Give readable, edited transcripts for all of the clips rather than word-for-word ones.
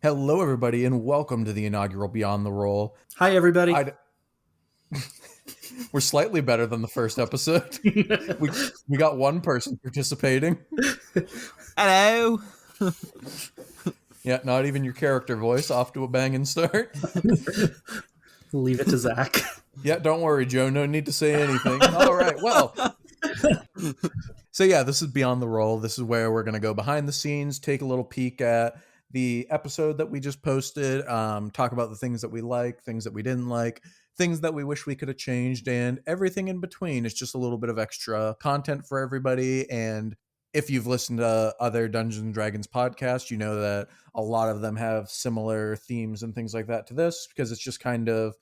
Hello, everybody, and welcome to the inaugural Beyond the Roll. Hi, everybody. We're slightly better than the first episode. we got one person participating. Hello. Yeah, not even your character voice. Off to a banging start. Leave it to Zach. Yeah, don't worry, Joe. No need to say anything. All right, well. So yeah, this is Beyond the Roll. This is where we're going to go behind the scenes, take a little peek at the episode that we just posted, talk about the things that we like, things that we didn't like, things that we wish we could have changed, and everything in between. It's just a little bit of extra content for everybody. And if you've listened to other Dungeons and Dragons podcasts, you know that a lot of them have similar themes and things like that to this, because it's just kind of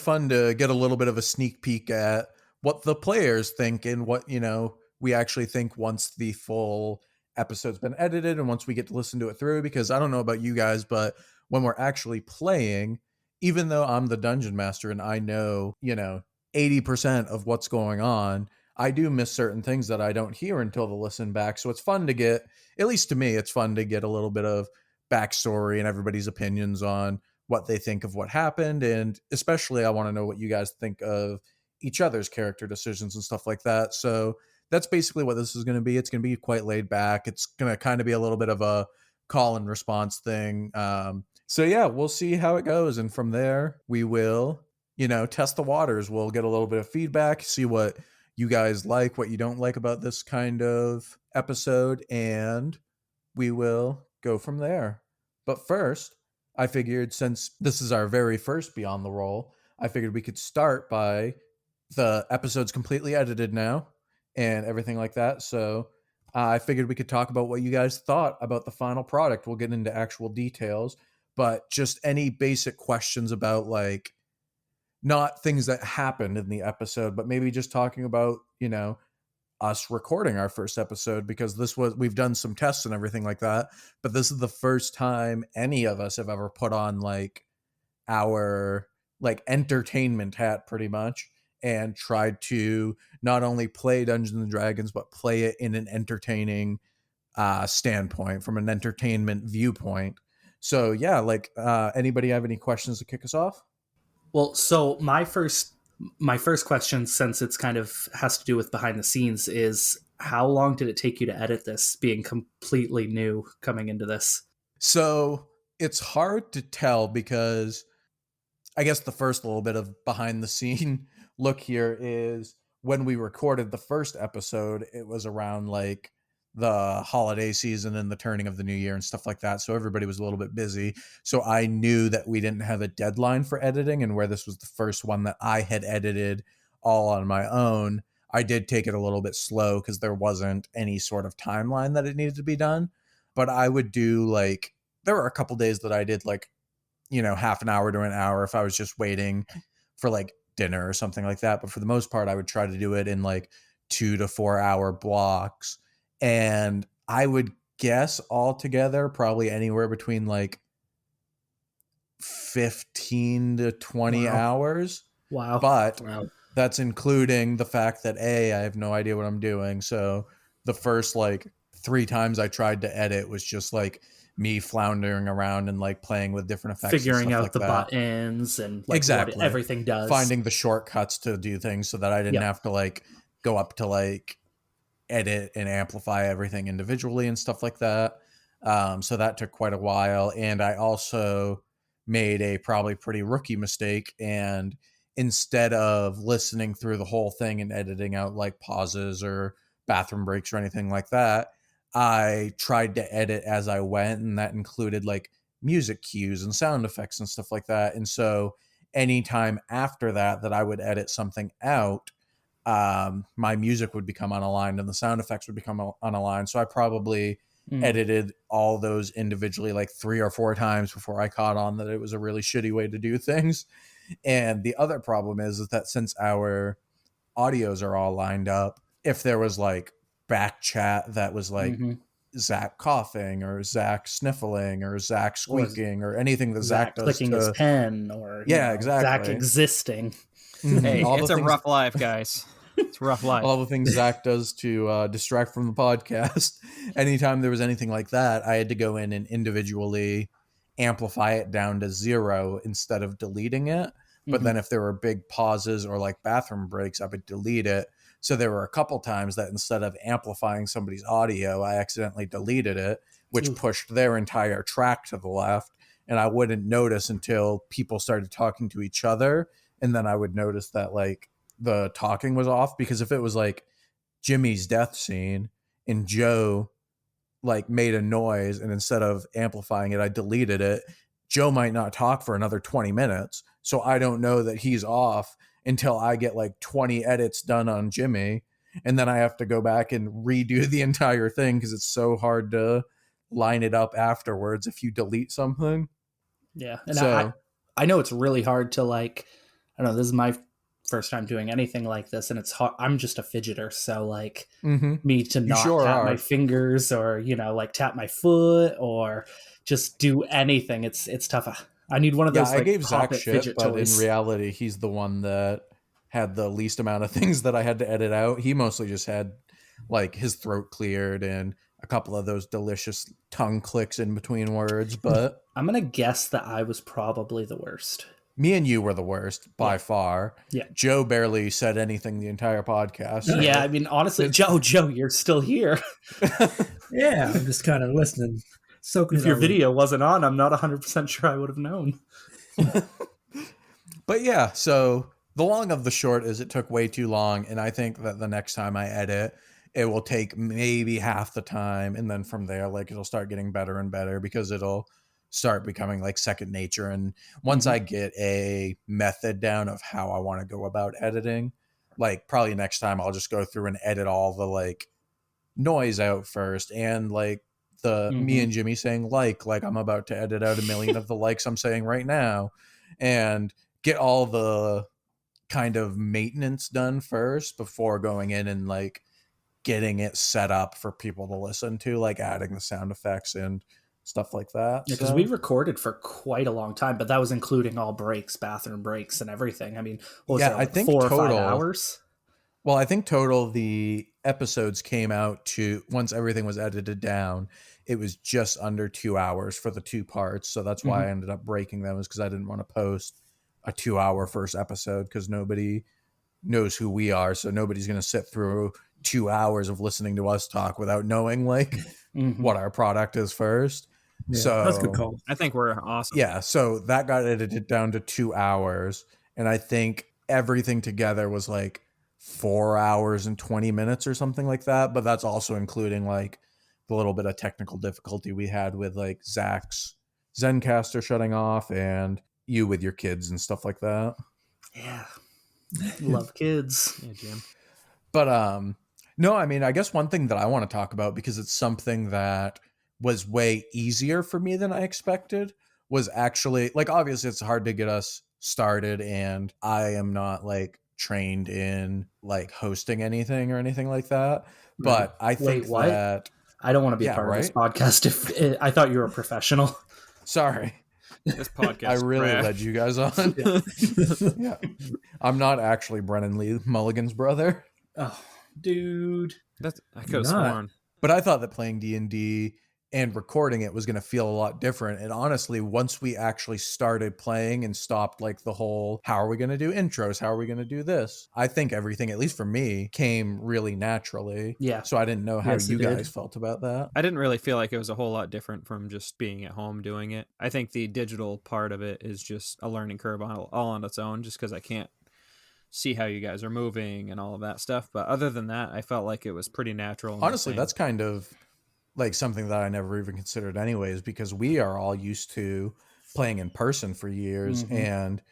fun to get a little bit of a sneak peek at what the players think and what, we actually think once the full episode's been edited and once we get to listen to it through. Because I don't know about you guys, but when we're actually playing, even though I'm the dungeon master and I know, 80% of what's going on, I do miss certain things that I don't hear until the listen back. So it's fun to get, at least to me, it's fun to get a little bit of backstory and everybody's opinions on what they think of what happened. And especially I want to know what you guys think of each other's character decisions and stuff like that. So that's basically what this is going to be. It's going to be quite laid back. It's going to kind of be a little bit of a call and response thing. So yeah, we'll see how it goes. And from there, we will, test the waters. We'll get a little bit of feedback, see what you guys like, what you don't like about this kind of episode, and we will go from there. But first, I figured since this is our very first Beyond the Roll, I figured we could start by the episode's completely edited now and everything like that. So I figured we could talk about what you guys thought about the final product. We'll get into actual details, but just any basic questions about, like, not things that happened in the episode, but maybe just talking about, us recording our first episode, because we've done some tests and everything like that, but this is the first time any of us have ever put on like our like entertainment hat pretty much and tried to not only play Dungeons and Dragons, but play it in an entertaining standpoint, from an entertainment viewpoint. So yeah, like anybody have any questions to kick us off? Well, so my first question, since it's kind of has to do with behind the scenes, is how long did it take you to edit this, being completely new coming into this? So it's hard to tell, because I guess the first little bit of behind the scene look here is when we recorded the first episode, it was around like the holiday season and the turning of the new year and stuff like that. So everybody was a little bit busy. So I knew that we didn't have a deadline for editing, and where this was the first one that I had edited all on my own, I did take it a little bit slow because there wasn't any sort of timeline that it needed to be done. But I would do like, there were a couple days that I did like, half an hour to an hour if I was just waiting for like dinner or something like that. But for the most part, I would try to do it in like 2 to 4 hour blocks. And I would guess altogether probably anywhere between like 15 to 20 hours. Wow. But that's including the fact that I have no idea what I'm doing. So the first like 3 times I tried to edit was just like me floundering around and like playing with different effects, figuring out like the that. buttons and like exactly what everything does, finding the shortcuts to do things so that I didn't have to like go up to like edit and amplify everything individually and stuff like that. So that took quite a while. And I also made a probably pretty rookie mistake, and instead of listening through the whole thing and editing out like pauses or bathroom breaks or anything like that, I tried to edit as I went, and that included like music cues and sound effects and stuff like that. And so anytime after that I would edit something out, my music would become unaligned and the sound effects would become unaligned. So I probably edited all those individually like 3 or 4 times before I caught on that it was a really shitty way to do things. And the other problem is that since our audios are all lined up, if there was like back chat that was like Zach coughing or Zach sniffling or Zach squeaking or anything that Zach does clicking his pen or exactly Zach existing. Hey, it's a rough life, guys. It's a rough life. All the things Zach does to distract from the podcast. Anytime there was anything like that, I had to go in and individually amplify it down to 0 instead of deleting it. But then if there were big pauses or like bathroom breaks, I would delete it. So there were a couple times that instead of amplifying somebody's audio, I accidentally deleted it, which pushed their entire track to the left. And I wouldn't notice until people started talking to each other. And then I would notice that like the talking was off, because if it was like Jimmy's death scene and Joe like made a noise and instead of amplifying it, I deleted it, Joe might not talk for another 20 minutes. So I don't know that he's off until I get like 20 edits done on Jimmy. And then I have to go back and redo the entire thing because it's so hard to line it up afterwards if you delete something. Yeah. And So I know it's really hard to like, I don't know, this is my first time doing anything like this, and it's hard. I'm just a fidgeter. So like me to not tap my fingers or, you know, like tap my foot or just do anything. It's tough. I need one of those. I like, gave Zach shit, but toys. in reality, he's the one that had the least amount of things that I had to edit out. He mostly just had like his throat cleared and a couple of those delicious tongue clicks in between words. But I'm going to guess that I was probably the worst. Me and you were the worst by far. Yeah. Joe barely said anything the entire podcast. So. Yeah, I mean, honestly, Joe, you're still here. Yeah, I'm just kind of listening. If your video wasn't on, I'm not 100% sure I would have known. But yeah, so the long of the short is it took way too long, and I think that the next time I edit, it will take maybe half the time, and then from there, like, it'll start getting better and better because it'll start becoming like second nature. And once I get a method down of how I want to go about editing, like probably next time I'll just go through and edit all the like noise out first, and like the me and Jimmy saying like I'm about to edit out 1 million of the likes I'm saying right now, and get all the kind of maintenance done first before going in and like getting it set up for people to listen to, like adding the sound effects and stuff like that. Yeah, because we recorded for quite a long time, but that was including all breaks, bathroom breaks, and everything. I mean, what was it, like, I think 4 or 5 hours? Well, I think total the episodes came out to, once everything was edited down, it was just under 2 hours for the 2 parts. So that's why I ended up breaking them, is because I didn't want to post a 2-hour first episode, because nobody knows who we are. So nobody's going to sit through 2 hours of listening to us talk without knowing like what our product is first. Yeah, so that's a good call. I think we're awesome. Yeah. So that got edited down to 2 hours. And I think everything together was like 4 hours and 20 minutes or something like that. But that's also including like the little bit of technical difficulty we had with like Zach's Zencaster shutting off and you with your kids and stuff like that. Yeah. Love kids. Yeah, Jim. But no, I mean, I guess one thing that I want to talk about, because it's something that was way easier for me than I expected, was actually like, obviously it's hard to get us started, and I am not like trained in like hosting anything or anything like that. But I think that I don't want to be a part of this podcast. If I thought you were a professional. Sorry. This podcast. I really led you guys on. Yeah. I'm not actually Brennan Lee Mulligan's brother. Oh, dude. I could have sworn. But I thought that playing D&D and recording it was going to feel a lot different. And honestly, once we actually started playing and stopped like the whole, how are we going to do intros? How are we going to do this? I think everything, at least for me, came really naturally. Yeah. So I didn't know how you guys felt about that. I didn't really feel like it was a whole lot different from just being at home doing it. I think the digital part of it is just a learning curve all on its own, just because I can't see how you guys are moving and all of that stuff. But other than that, I felt like it was pretty natural. Honestly, that's kind of like something that I never even considered anyways, because we are all used to playing in person for years and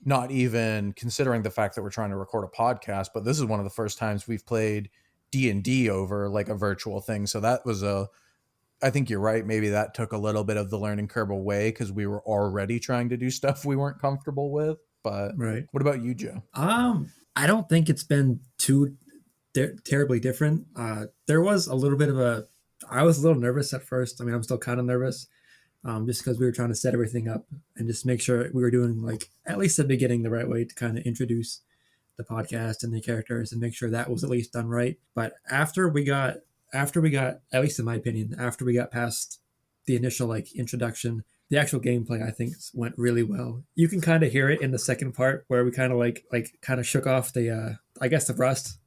not even considering the fact that we're trying to record a podcast. But this is one of the first times we've played D&D over like a virtual thing. So that was I think you're right. Maybe that took a little bit of the learning curve away, because we were already trying to do stuff we weren't comfortable with. But what about you, Joe? I don't think it's been too terribly different. There was a little bit of I was a little nervous at first. I mean, I'm still kind of nervous, just because we were trying to set everything up and just make sure we were doing like at least the beginning the right way to kind of introduce the podcast and the characters and make sure that was at least done right. But after we got, at least in my opinion, after we got past the initial like introduction, The actual gameplay, I think, went really well. You can kind of hear it in the second part where we kind of kind of shook off the, I guess, the rust,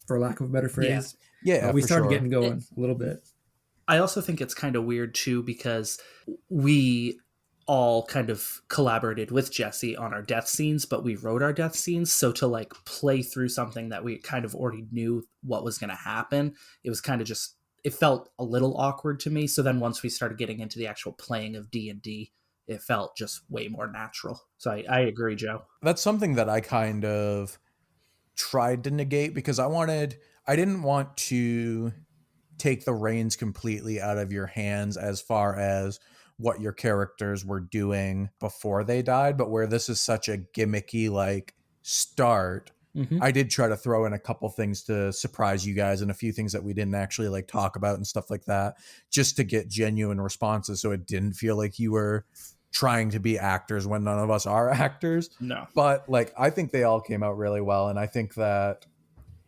for lack of a better phrase. Yeah, we for started sure. getting going a little bit. I also think it's kind of weird too, because we all kind of collaborated with Jesse on our death scenes, but we wrote our death scenes. So to like play through something that we kind of already knew what was going to happen, it was kind of just, it felt a little awkward to me. So then once we started getting into the actual playing of D&D, it felt just way more natural. So I agree, Joe. That's something that I kind of tried to negate, because I didn't want to take the reins completely out of your hands as far as what your characters were doing before they died. But where this is such a gimmicky like start, I did try to throw in a couple things to surprise you guys, and a few things that we didn't actually like talk about and stuff like that, just to get genuine responses, so it didn't feel like you were trying to be actors when none of us are actors. No. But like, I think they all came out really well, and I think that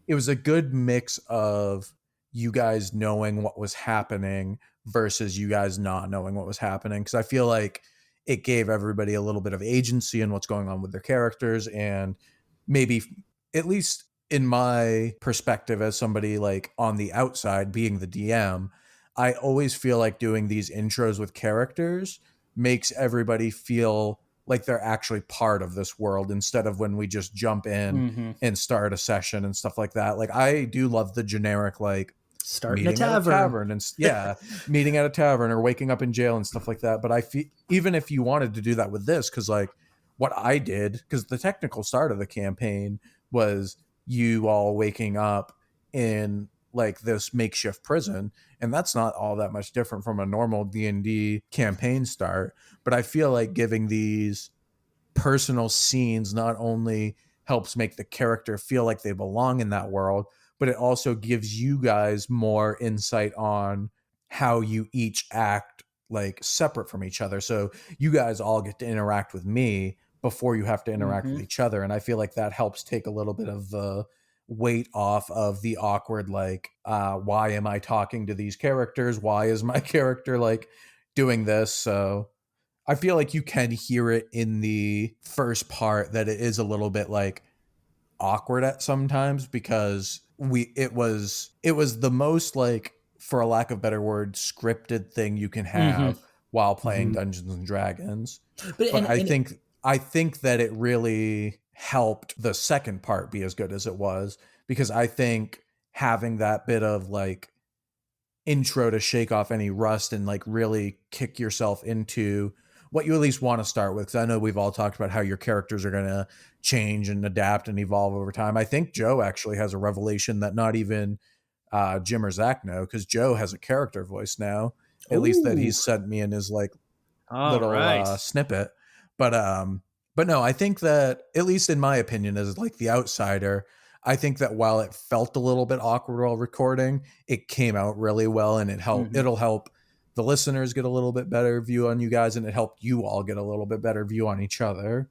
it was a good mix of you guys knowing what was happening versus you guys not knowing what was happening. Because I feel like it gave everybody a little bit of agency in what's going on with their characters, and maybe, at least in my perspective as somebody like on the outside being the DM, I always feel like doing these intros with characters makes everybody feel like they're actually part of this world, instead of when we just jump in and start a session and stuff like that. Like, I do love the generic, like, starting a tavern and meeting at a tavern or waking up in jail and stuff like that. But I feel, even if you wanted to do that with this, because like what I did, because the technical start of the campaign was you all waking up in like this makeshift prison, and that's not all that much different from a normal D&D campaign start. But I feel like giving these personal scenes not only helps make the character feel like they belong in that world, but it also gives you guys more insight on how you each act like separate from each other. So you guys all get to interact with me before you have to interact with each other. And I feel like that helps take a little bit of the weight off of the awkward, like, why am I talking to these characters? Why is my character like doing this? So I feel like you can hear it in the first part that it is a little bit like awkward at sometimes, because it was the most, like, for a lack of better word, scripted thing you can have while playing Dungeons and Dragons. But I think that it really helped the second part be as good as it was, because I think having that bit of like intro to shake off any rust and like really kick yourself into what you at least want to start with. Because I know we've all talked about how your characters are going to change and adapt and evolve over time. I think Joe actually has a revelation that not even Jim or Zach know, because Joe has a character voice now, at least that he's sent me in his like little snippet. But no, I think that, at least in my opinion, as like the outsider, I think that while it felt a little bit awkward while recording, it came out really well, and it'll help the listeners get a little bit better view on you guys, and it helped you all get a little bit better view on each other.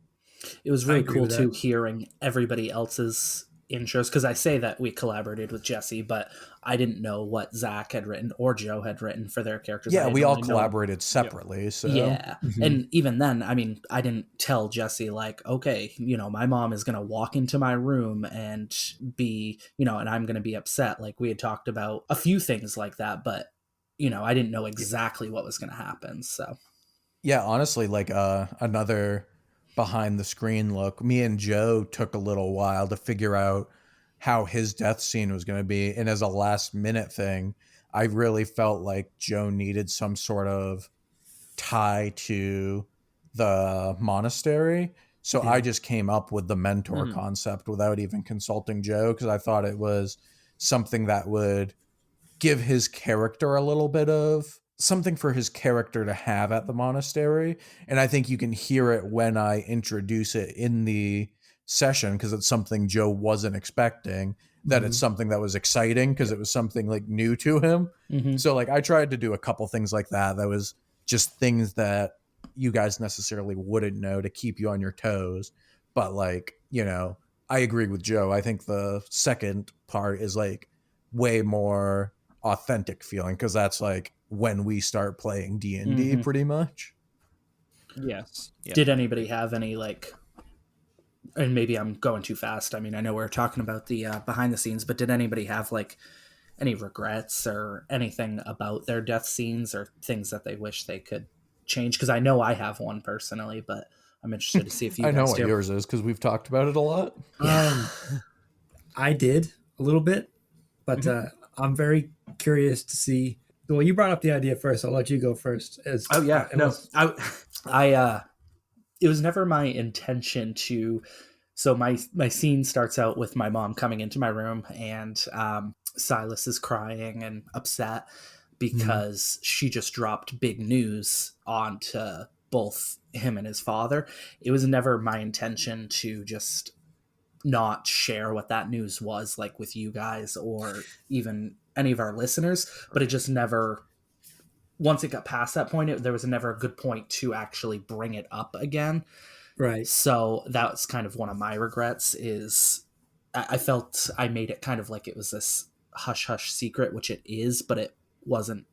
It was really cool too, hearing everybody else's intros, because I say that we collaborated with Jesse, but I didn't know what Zach had written or Joe had written for their characters. Yeah, we all collaborated separately. So yeah, and even then, I mean, I didn't tell Jesse like, okay, my mom is gonna walk into my room and be, and I'm gonna be upset. Like, we had talked about a few things like that, but I didn't know exactly what was gonna happen. So yeah, honestly, like another behind the screen look, me and Joe took a little while to figure out how his death scene was going to be, and as a last minute thing, I really felt like Joe needed some sort of tie to the monastery, so I just came up with the mentor concept without even consulting Joe, because I thought it was something that would give his character a little bit of something for his character to have at the monastery. And I think you can hear it when I introduce it in the session, because it's something Joe wasn't expecting, that it's something that was exciting because it was something like new to him. So like, I tried to do a couple things like that was just things that you guys necessarily wouldn't know to keep you on your toes. But like, I agree with Joe. I think the second part is like way more authentic feeling, because that's like when we start playing D&D pretty much. Yes. Did anybody have any like, and maybe I'm going too fast. I mean, I know we're talking about the behind the scenes, but did anybody have like any regrets or anything about their death scenes or things that they wish they could change? Because I know I have one personally, but I'm interested to see if you I know guys what do. yours is because we've talked about it a lot. I did a little bit, but I'm very curious to see. Well, you brought up the idea first. I'll let you go first. It was never my intention to. So my scene starts out with my mom coming into my room, and Silas is crying and upset because she just dropped big news onto both him and his father. It was never my intention to just not share what that news was like with you guys or even any of our listeners, but it just never, once it got past that point, there was never a good point to actually bring it up again. Right. So that's kind of one of my regrets is I felt I made it kind of like it was this hush hush secret, which it is, but it wasn't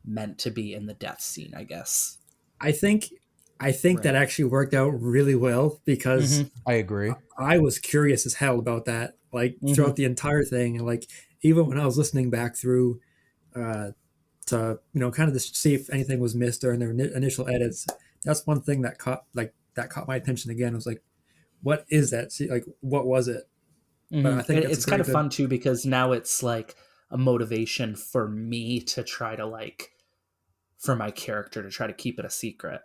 meant to be in the death scene, I guess. I think that actually worked out really well because I agree. I was curious as hell about that, like throughout the entire thing, and like even when I was listening back through to kind of just see if anything was missed during their initial edits. That's one thing that caught my attention again. I was like, what is that? See, like, what was it? But I think it's kind of fun too because now it's like a motivation for me to try to like for my character to try to keep it a secret.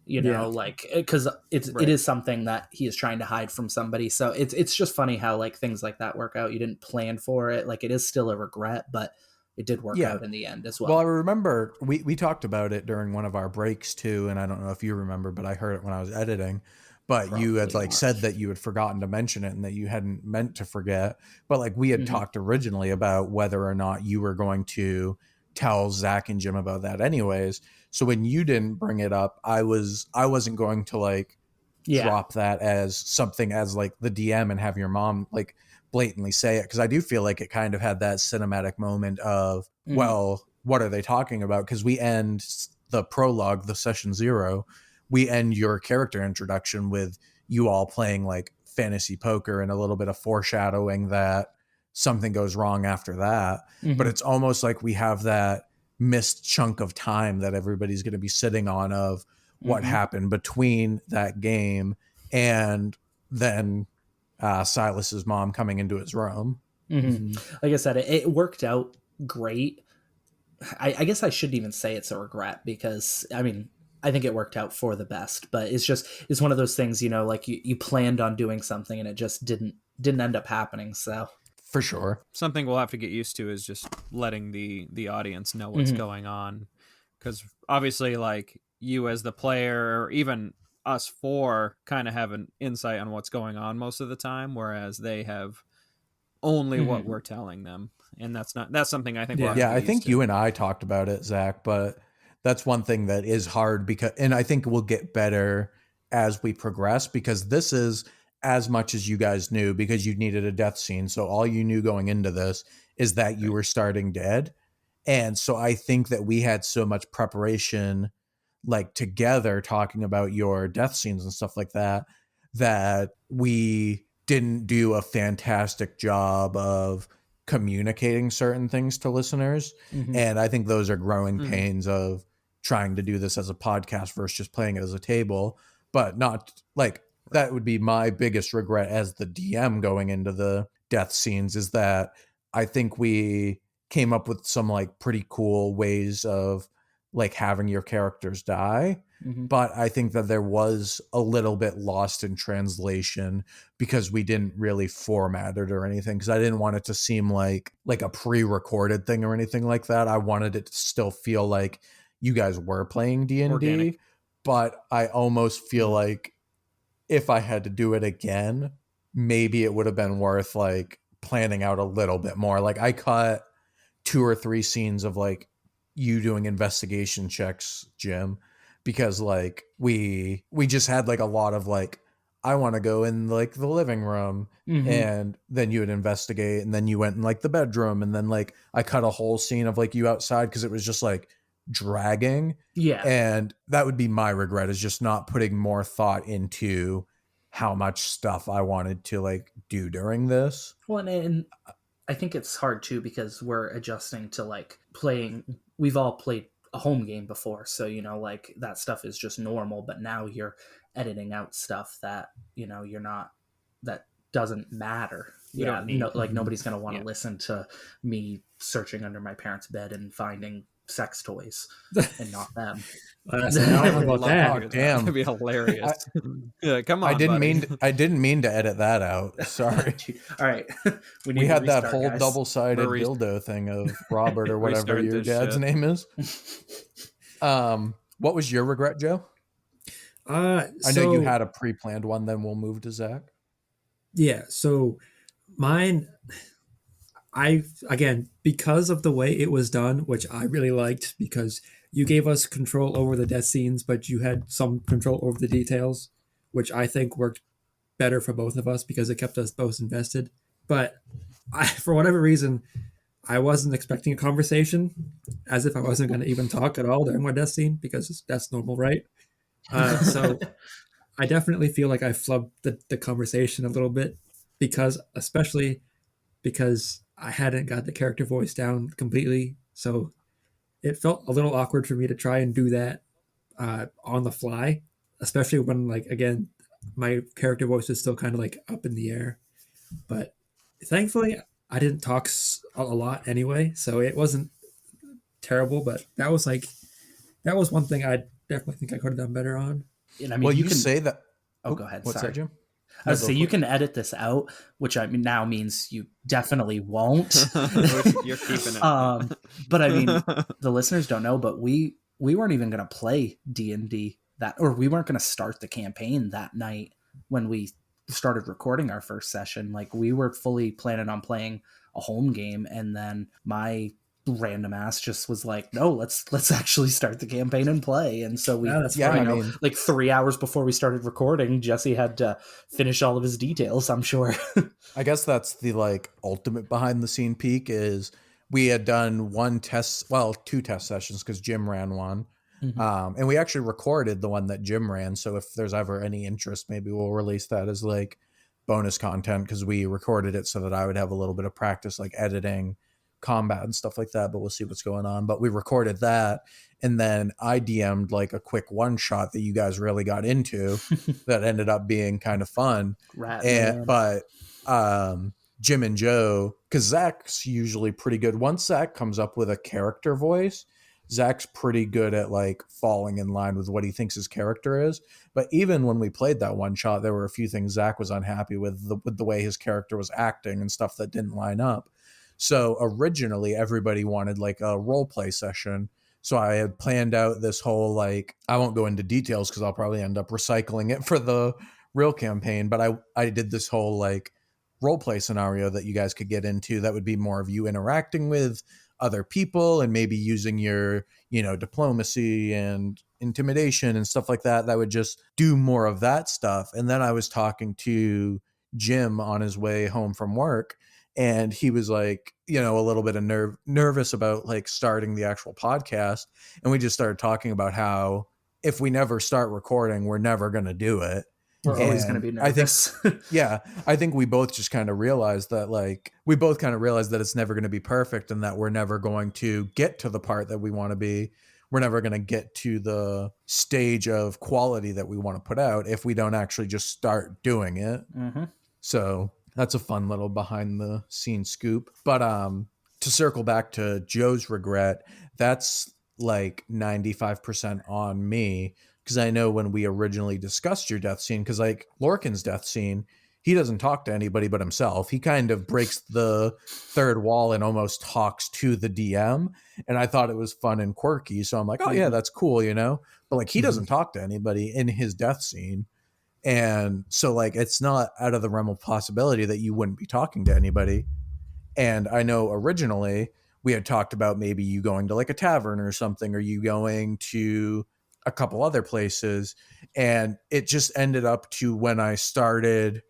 Like because it is something that he is trying to hide from somebody. So it's just funny how like things like that work out. You didn't plan for it. Like it is still a regret, but it did work out in the end as well. Well, I remember we talked about it during one of our breaks too, and I don't know if you remember, but I heard it when I was editing. But probably you had like said that you had forgotten to mention it and that you hadn't meant to forget. But like we had talked originally about whether or not you were going to tell Zach and Jim about that anyways. So when you didn't bring it up, I wasn't going to like drop that as something as like the DM and have your mom like blatantly say it, because I do feel like it kind of had that cinematic moment of well, what are they talking about? Because we end the prologue, the session 0, we end your character introduction with you all playing like fantasy poker and a little bit of foreshadowing that something goes wrong after that. But it's almost like we have that missed chunk of time that everybody's going to be sitting on of what happened between that game and then Silas's mom coming into his room. Like I said, it worked out great. I guess I shouldn't even say it's a regret because I mean I think it worked out for the best, but it's one of those things, like you planned on doing something and it just didn't end up happening. So for sure, something we'll have to get used to is just letting the audience know what's going on, because obviously like you as the player or even us 4 kind of have an insight on what's going on most of the time, whereas they have only what we're telling them, and that's something I think I think you and I talked about it, Zach, but that's one thing that is hard because, and I think we'll get better as we progress, because this is as much as you guys knew because you needed a death scene. So all you knew going into this is that you were starting dead. And so I think that we had so much preparation like together talking about your death scenes and stuff like that, that we didn't do a fantastic job of communicating certain things to listeners. And I think those are growing pains of trying to do this as a podcast versus just playing it as a table. But not like that would be my biggest regret as the DM going into the death scenes, is that I think we came up with some like pretty cool ways of like having your characters die. But I think that there was a little bit lost in translation because we didn't really format it or anything, because I didn't want it to seem like a pre-recorded thing or anything like that. I wanted it to still feel like you guys were playing D&D, but I almost feel like if I had to do it again, maybe it would have been worth like planning out a little bit more. Like I cut 2 or 3 scenes of like you doing investigation checks, Jim, because like we just had like a lot of like, I want to go in like the living room, and then you would investigate, and then you went in like the bedroom, and then like I cut a whole scene of like you outside because it was just like dragging. Yeah. And that would be my regret, is just not putting more thought into how much stuff I wanted to like do during this. Well, and I think it's hard too, because we're adjusting to like playing. We've all played a home game before, so you know, like that stuff is just normal. But now you're editing out stuff that you know you're not, that doesn't matter. Like nobody's gonna want to listen to me searching under my parents' bed and finding sex toys, and not them. I don't know about that. Oh, damn, that'd be hilarious. Come on, I didn't mean to edit that out. Sorry. All right, we had that whole double-sided dildo thing of Robert or whatever your dad's name is. What was your regret, Joe? I know you had a pre-planned one. Then we'll move to Zach. Yeah. So mine, again, because of the way it was done, which I really liked, because you gave us control over the death scenes, but you had some control over the details, which I think worked better for both of us because it kept us both invested. But for whatever reason, I wasn't expecting a conversation, as if I wasn't going to even talk at all during my death scene, because that's normal, right? So I definitely feel like I flubbed the conversation a little bit, especially because I hadn't got the character voice down completely. So it felt a little awkward for me to try and do that on the fly, especially when, like, again, my character voice is still kind of like up in the air. But thankfully, I didn't talk a lot anyway, so it wasn't terrible. But that was one thing I definitely think I could have done better on. And I mean, well, you can say that. Oh, go ahead. What's Sorry. that, Jim? I was say you can edit this out, which I mean now means you definitely won't. You're keeping it. But I mean, the listeners don't know, but we weren't even going to play D&D or we weren't going to start the campaign that night when we started recording our first session. Like, we were fully planning on playing a home game, and then my random ass just was like, no, let's actually start the campaign and play. And so we like 3 hours before we started recording, Jesse had to finish all of his details, I'm sure. I guess that's the like ultimate behind the scene peek, is we had done two test sessions because Jim ran one. Mm-hmm. And we actually recorded the one that Jim ran, so if there's ever any interest, maybe we'll release that as like bonus content, because we recorded it so that I would have a little bit of practice like editing combat and stuff like that, but we'll see what's going on. But we recorded that, and then I DM'd like a quick one shot that you guys really got into that ended up being kind of fun. But Jim and Joe, because Zach's usually pretty good. Once Zach comes up with a character voice, Zach's pretty good at like falling in line with what he thinks his character is. But even when we played that one shot, there were a few things Zach was unhappy with the way his character was acting and stuff that didn't line up. So originally everybody wanted like a role play session. So I had planned out this whole, like, I won't go into details because I'll probably end up recycling it for the real campaign. But I did this whole like role play scenario that you guys could get into that would be more of you interacting with other people and maybe using your, diplomacy and intimidation and stuff like that. That would just do more of that stuff. And then I was talking to Jim on his way home from work, and he was like, a little bit of nervous about like starting the actual podcast. And we just started talking about how if we never start recording, we're never going to do it. We're always going to be nervous. I think we both just kind of realized that it's never going to be perfect, and that we're never going to get to the part that we want to be. We're never going to get to the stage of quality that we want to put out if we don't actually just start doing it. Mm-hmm. So that's a fun little behind the scenes scoop. But to circle back to Joe's regret, that's like 95% on me, because I know when we originally discussed your death scene, because like Lorcan's death scene, he doesn't talk to anybody but himself. He kind of breaks the third wall and almost talks to the DM. And I thought it was fun and quirky. So I'm like, oh yeah, that's cool, But like he doesn't talk to anybody in his death scene. And so like it's not out of the realm of possibility that you wouldn't be talking to anybody. And I know originally we had talked about maybe you going to like a tavern or something, or you going to a couple other places. And it just ended up to when I started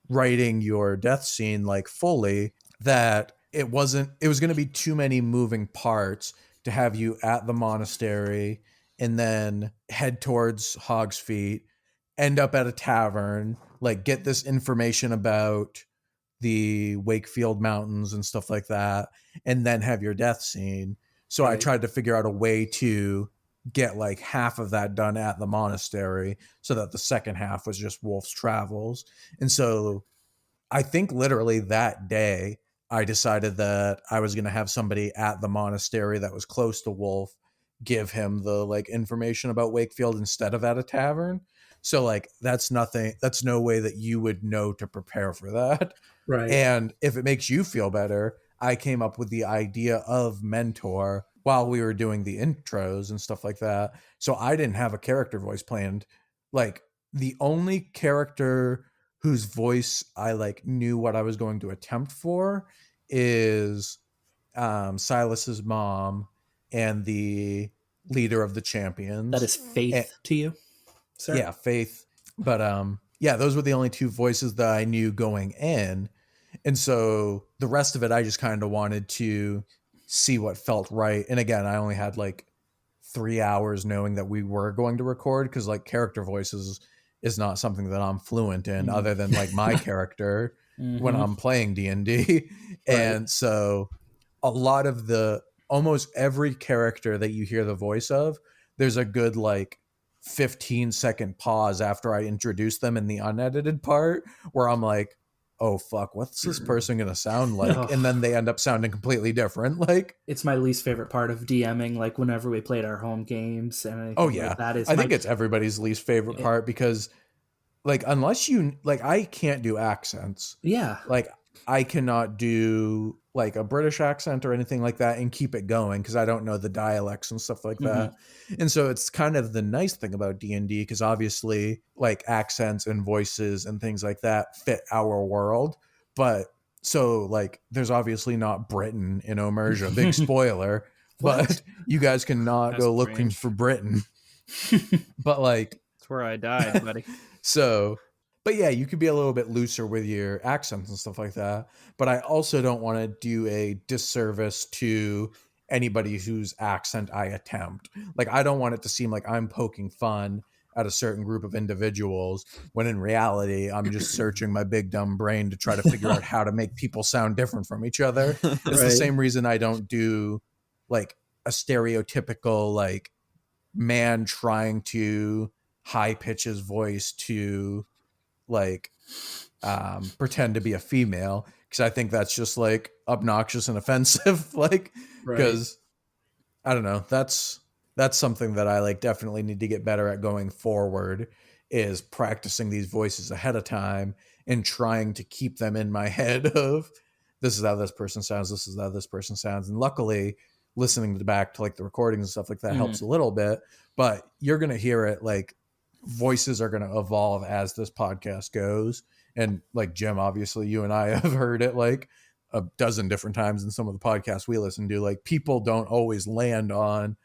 writing your death scene like fully, that it was going to be too many moving parts to have you at the monastery and then head towards Hog's Feet, end up at a tavern, like get this information about the Wakefield Mountains and stuff like that, and then have your death scene. So I tried to figure out a way to get like half of that done at the monastery so that the second half was just Wolf's travels. And so I think literally that day I decided that I was going to have somebody at the monastery that was close to Wolf give him the like information about Wakefield instead of at a tavern. So like that's no way that you would know to prepare for that. Right. And if it makes you feel better, I came up with the idea of mentor while we were doing the intros and stuff like that. So I didn't have a character voice planned. Like the only character whose voice I like knew what I was going to attempt for is Silas's mom and the leader of the champions. That is Faith to you, sir? Yeah, Faith. But yeah, those were the only two voices that I knew going in. And so the rest of it, I just kind of wanted to see what felt right. And again, I only had like 3 hours knowing that we were going to record, because like character voices is not something that I'm fluent in other than like my character when I'm playing D&D. And so a lot of almost every character that you hear the voice of, there's a good like 15-second pause after I introduce them in the unedited part where I'm like, oh fuck, what's this person gonna sound like? And then they end up sounding completely different. Like, it's my least favorite part of DMing, like whenever we played our home games and anything like that. I think it's everybody's least favorite part, because like unless you like, I can't do accents. Yeah. Like I cannot do like a British accent or anything like that and keep it going, because I don't know the dialects and stuff like that. And so it's kind of the nice thing about D&D, because obviously like accents and voices and things like that fit our world. But so like there's obviously not Britain in Omerja, big spoiler, but you guys cannot go looking for Britain. But like, that's where I died, buddy. So, but yeah, you could be a little bit looser with your accents and stuff like that. But I also don't want to do a disservice to anybody whose accent I attempt. Like, I don't want it to seem like I'm poking fun at a certain group of individuals, when in reality, I'm just searching my big dumb brain to try to figure out how to make people sound different from each other. It's the same reason I don't do like a stereotypical like man trying to high pitch his voice to like pretend to be a female, because I think that's just like obnoxious and offensive. Like, because I don't know, that's something that I like definitely need to get better at going forward, is practicing these voices ahead of time and trying to keep them in my head of this is how this person sounds, this is how this person sounds. And luckily listening back to like the recordings and stuff like that helps a little bit, but you're going to hear it, like voices are going to evolve as this podcast goes. And like Jim, obviously you and I have heard it like a dozen different times in some of the podcasts we listen to. Like, people don't always land on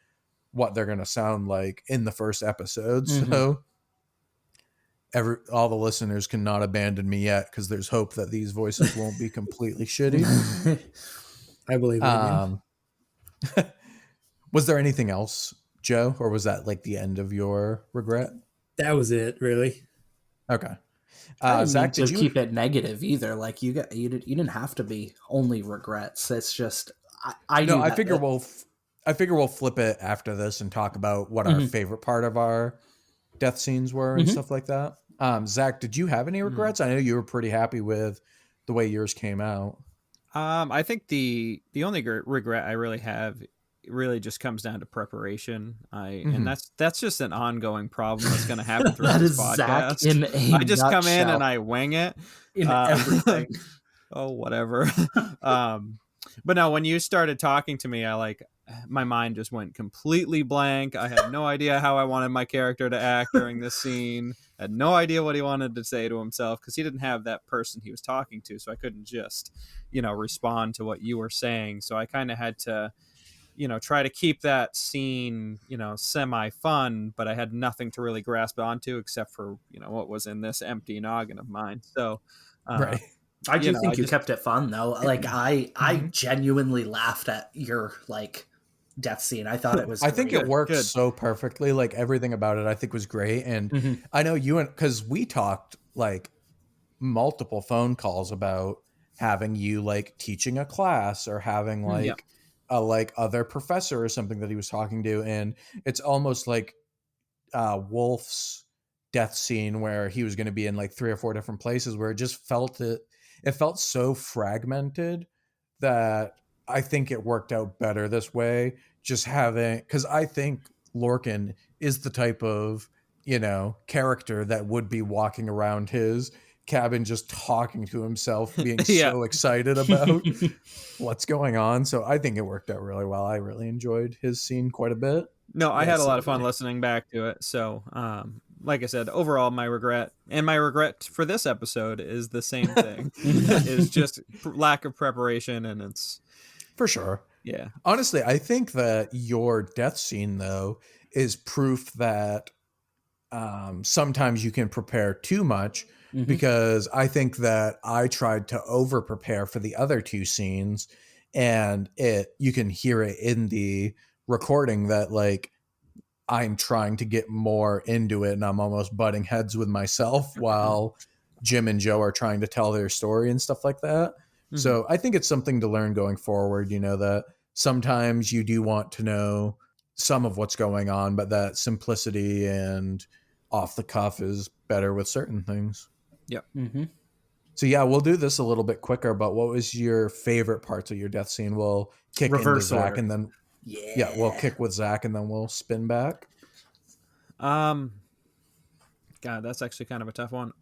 what they're going to sound like in the first episode. So all the listeners cannot abandon me yet, because there's hope that these voices won't be completely shitty. I believe in you. Was there anything else, Joe, or was that like the end of your regret? That was it, really. Okay. Zach, did you keep it negative either? Like you didn't have to be only regrets. It's just I figure we'll flip it after this and talk about what our favorite part of our death scenes were and stuff like that. Zach, did you have any regrets? I know you were pretty happy with the way yours came out. I think the only regret I really have really just comes down to prepreration. And that's just an ongoing problem that's going to happen throughout this podcast. Zach in a I just come in and I wing it in everything. Oh, whatever. But no, when you started talking to me, my mind just went completely blank. I had no idea how I wanted my character to act during this scene. I had no idea what he wanted to say to himself, because he didn't have that person he was talking to. So I couldn't just, respond to what you were saying. So I kind of had to, try to keep that scene, semi fun, but I had nothing to really grasp onto except for, what was in this empty noggin of mine. So, right. I think you kept it fun though. Like I genuinely laughed at your death scene. I thought it was I think great. it worked so perfectly. Like everything about it I think was great. And I know you, and because we talked like multiple phone calls about having you like teaching a class or having like a like other professor or something that he was talking to, and it's almost like Wolf's death scene where he was going to be in like 3 or 4 different places, where it felt so fragmented that I think it worked out better this way, just having, because I think Lorcan is the type of, character that would be walking around his cabin just talking to himself, being so excited about what's going on. So I think it worked out really well. I really enjoyed his scene quite a bit. No, I had a lot of fun listening back to it. So, like I said, overall, my regret for this episode is the same thing. Is just lack of preparation, and it's for sure. Yeah. Honestly, I think that your death scene though is proof that sometimes you can prepare too much, because I think that I tried to over prepare for the other 2 scenes, and you can hear it in the recording that like I'm trying to get more into it and I'm almost butting heads with myself while Jim and Joe are trying to tell their story and stuff like that. So I think it's something to learn going forward, that sometimes you do want to know some of what's going on, but that simplicity and off the cuff is better with certain things. Yep. So yeah, we'll do this a little bit quicker, but what was your favorite parts of your death scene? We'll kick into Zach and then we'll kick with Zach and then we'll spin back. God, that's actually kind of a tough one.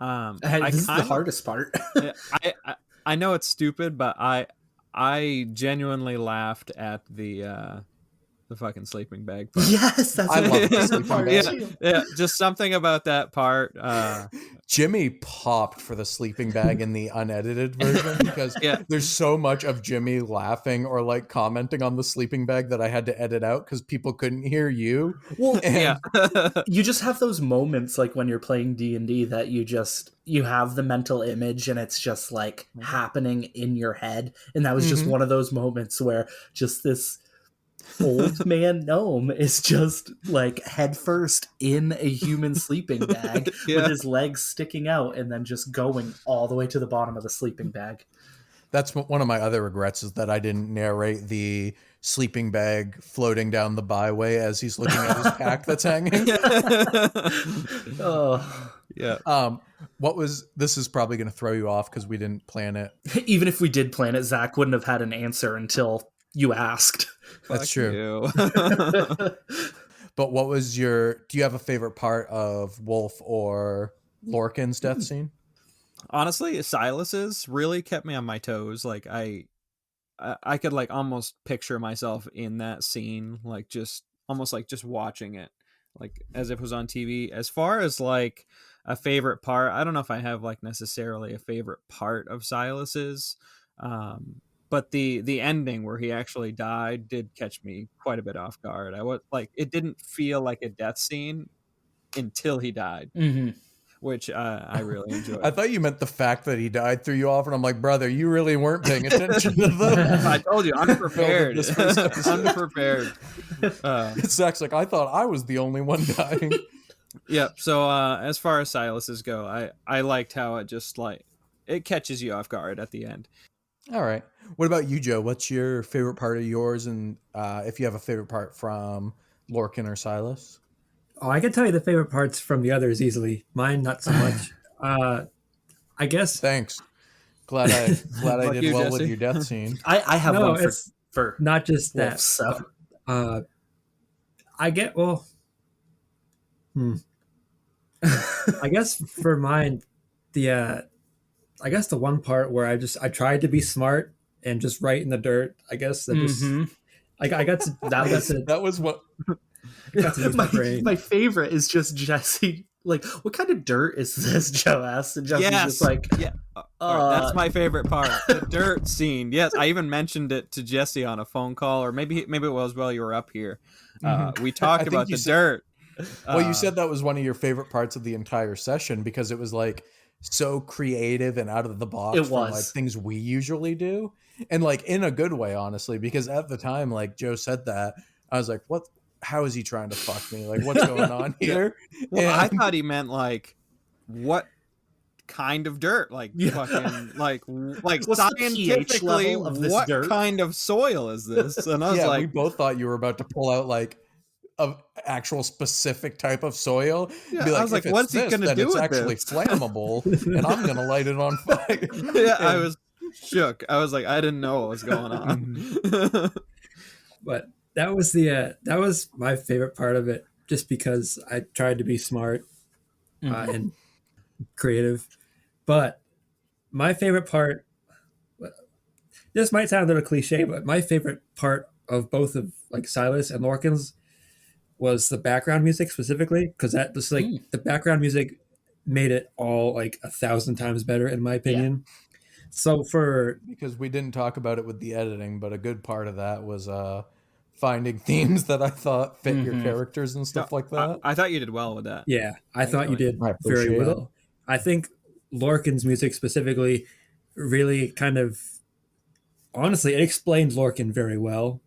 This is the hardest part. I know it's stupid, but I genuinely laughed at the fucking sleeping bag part. Yes, that's I love the sleeping bag. Yeah, just something about that part. Jimmy popped for the sleeping bag in the unedited version because there's so much of Jimmy laughing or like commenting on the sleeping bag that I had to edit out because people couldn't hear you. Well, you just have those moments like when you're playing D&D that you have the mental image and it's just like happening in your head. And that was just one of those moments where just this old man gnome is just like headfirst in a human sleeping bag with his legs sticking out and then just going all the way to the bottom of the sleeping bag. That's one of my other regrets, is that I didn't narrate the sleeping bag floating down the byway as he's looking at his pack that's hanging. Oh yeah. This is probably going to throw you off because we didn't plan it. Even if we did plan it, Zach wouldn't have had an answer until you asked. That's true. But do you have a favorite part of Wolf or Lorcan's death scene? Honestly, Silas's really kept me on my toes. Like I could like almost picture myself in that scene, like just almost like just watching it, like as if it was on TV. As far as like a favorite part, I don't know if I have like necessarily a favorite part of Silas's. But the ending where he actually died did catch me quite a bit off guard. It didn't feel like a death scene until he died, which I really enjoyed. I thought you meant the fact that he died threw you off, and I'm like, brother, you really weren't paying attention to them. I told you, unprepared. Unprepared. Zach's like, I thought I was the only one dying. Yep. So as far as Silas's go, I liked how it just like it catches you off guard at the end. All right. What about you, Joe? What's your favorite part of yours? And if you have a favorite part from Lorcan or Silas? Oh, I can tell you the favorite parts from the others easily. Mine, not so much. I guess. Thanks. Glad I did well, Jesse, with your death scene. I have one for not just Wolf, that. So. I get I guess for mine, I guess the one part where I tried to be smart and just write in the dirt. I guess that just that was what my favorite is just Jesse. Like, what kind of dirt is this? Joe asked, and Jesse's just like, that's my favorite part, the dirt scene. Yes, I even mentioned it to Jesse on a phone call, or maybe it was while you were up here. We talked about the dirt. Well, you said that was one of your favorite parts of the entire session because it was like so creative and out of the box from like things we usually do, and like in a good way, honestly, because at the time, like Joe said, that I was like, what? How is he trying to fuck me? Like, what's going on here? Well, I thought he meant like, what kind of dirt? Like, fucking, like scientifically, of this what dirt? kind of soil is this? And I was like, we both thought you were about to pull out like an actual specific type of soil. Yeah, be like, I was like, what's he gonna do? It's with actually this? flammable, and I'm gonna light it on fire. Yeah, I was shook. I was like, I didn't know what was going on. But that was my favorite part of it, just because I tried to be smart and creative. But my favorite part, this might sound a little cliche, but my favorite part of both of like Silas and Lorcan's was the background music specifically, because that was like the background music made it all like 1,000 times better in my opinion. So because we didn't talk about it with the editing, but a good part of that was finding themes that I thought fit your characters and stuff like that. I thought you did well with that. Yeah, I thought you did very well. I think Lorcan's music specifically really kind of, honestly, it explains Lorcan very well.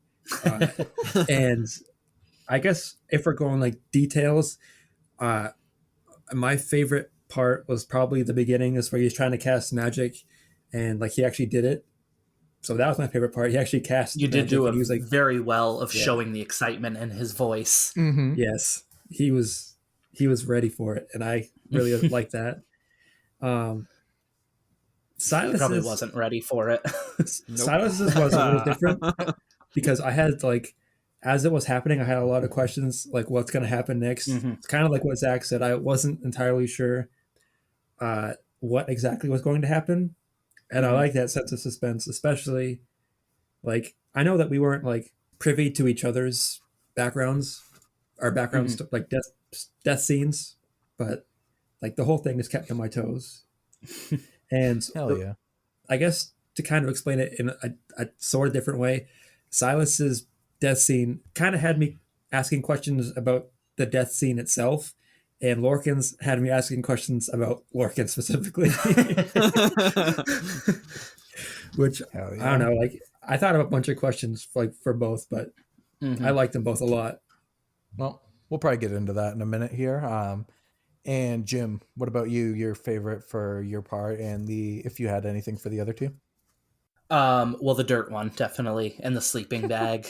And I guess if we're going like details, my favorite part was probably the beginning, is where he's trying to cast magic and like he actually did it. So that was my favorite part. He actually cast. You did do it like very well of showing the excitement in his voice. Mm-hmm. Yes, he was ready for it, and I really like that. Silas probably wasn't ready for it. Silas's was a little different because I had like, as it was happening, I had a lot of questions like what's going to happen next. It's kind of like what Zach said. I wasn't entirely sure what exactly was going to happen. And I like that sense of suspense, especially like I know that we weren't like privy to each other's backgrounds, our backgrounds, like death scenes, but like the whole thing is kept on my toes. And hell yeah, I guess to kind of explain it in a sort of different way, Silas's death scene kind of had me asking questions about the death scene itself. And Lorcan's had me asking questions about Lorcan specifically. Which, I don't know, like, I thought of a bunch of questions like for both, but I liked them both a lot. Well, we'll probably get into that in a minute here. And Jim, what about you? Your favorite for your part, and if you had anything for the other two? Well, the dirt one, definitely, and the sleeping bag.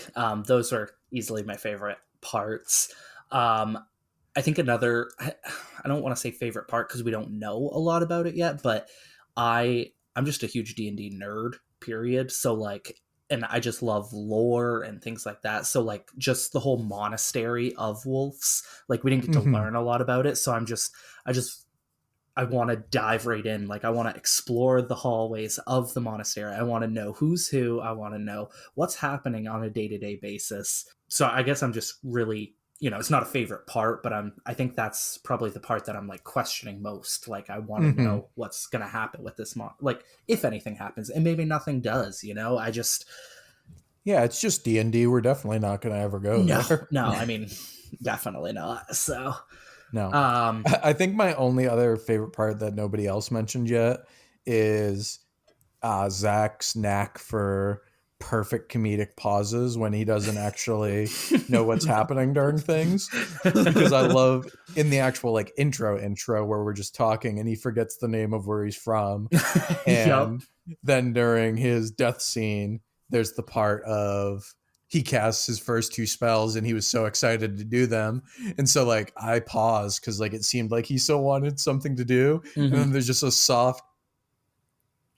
Those are easily my favorite parts. I think another, I don't want to say favorite part because we don't know a lot about it yet, but I'm just a huge D&D nerd, period. So like, and I just love lore and things like that. So like just the whole monastery of wolves, like we didn't get to learn a lot about it. So I want to dive right in. Like I want to explore the hallways of the monastery. I want to know who's who. I want to know what's happening on a day-to-day basis. So I guess I'm just really, it's not a favorite part, but I think that's probably the part that I'm like questioning most. Like I want to know what's going to happen with this like if anything happens, and maybe nothing does, it's just D&D. We're definitely not going to ever go there. No, I mean, definitely not. So no, I think my only other favorite part that nobody else mentioned yet is Zach's knack for perfect comedic pauses when he doesn't actually know what's happening during things, because I love in the actual like intro where we're just talking and he forgets the name of where he's from, and then during his death scene there's the part of he casts his first two spells and he was so excited to do them, and so like I paused because like it seemed like he still wanted something to do, and then there's just a soft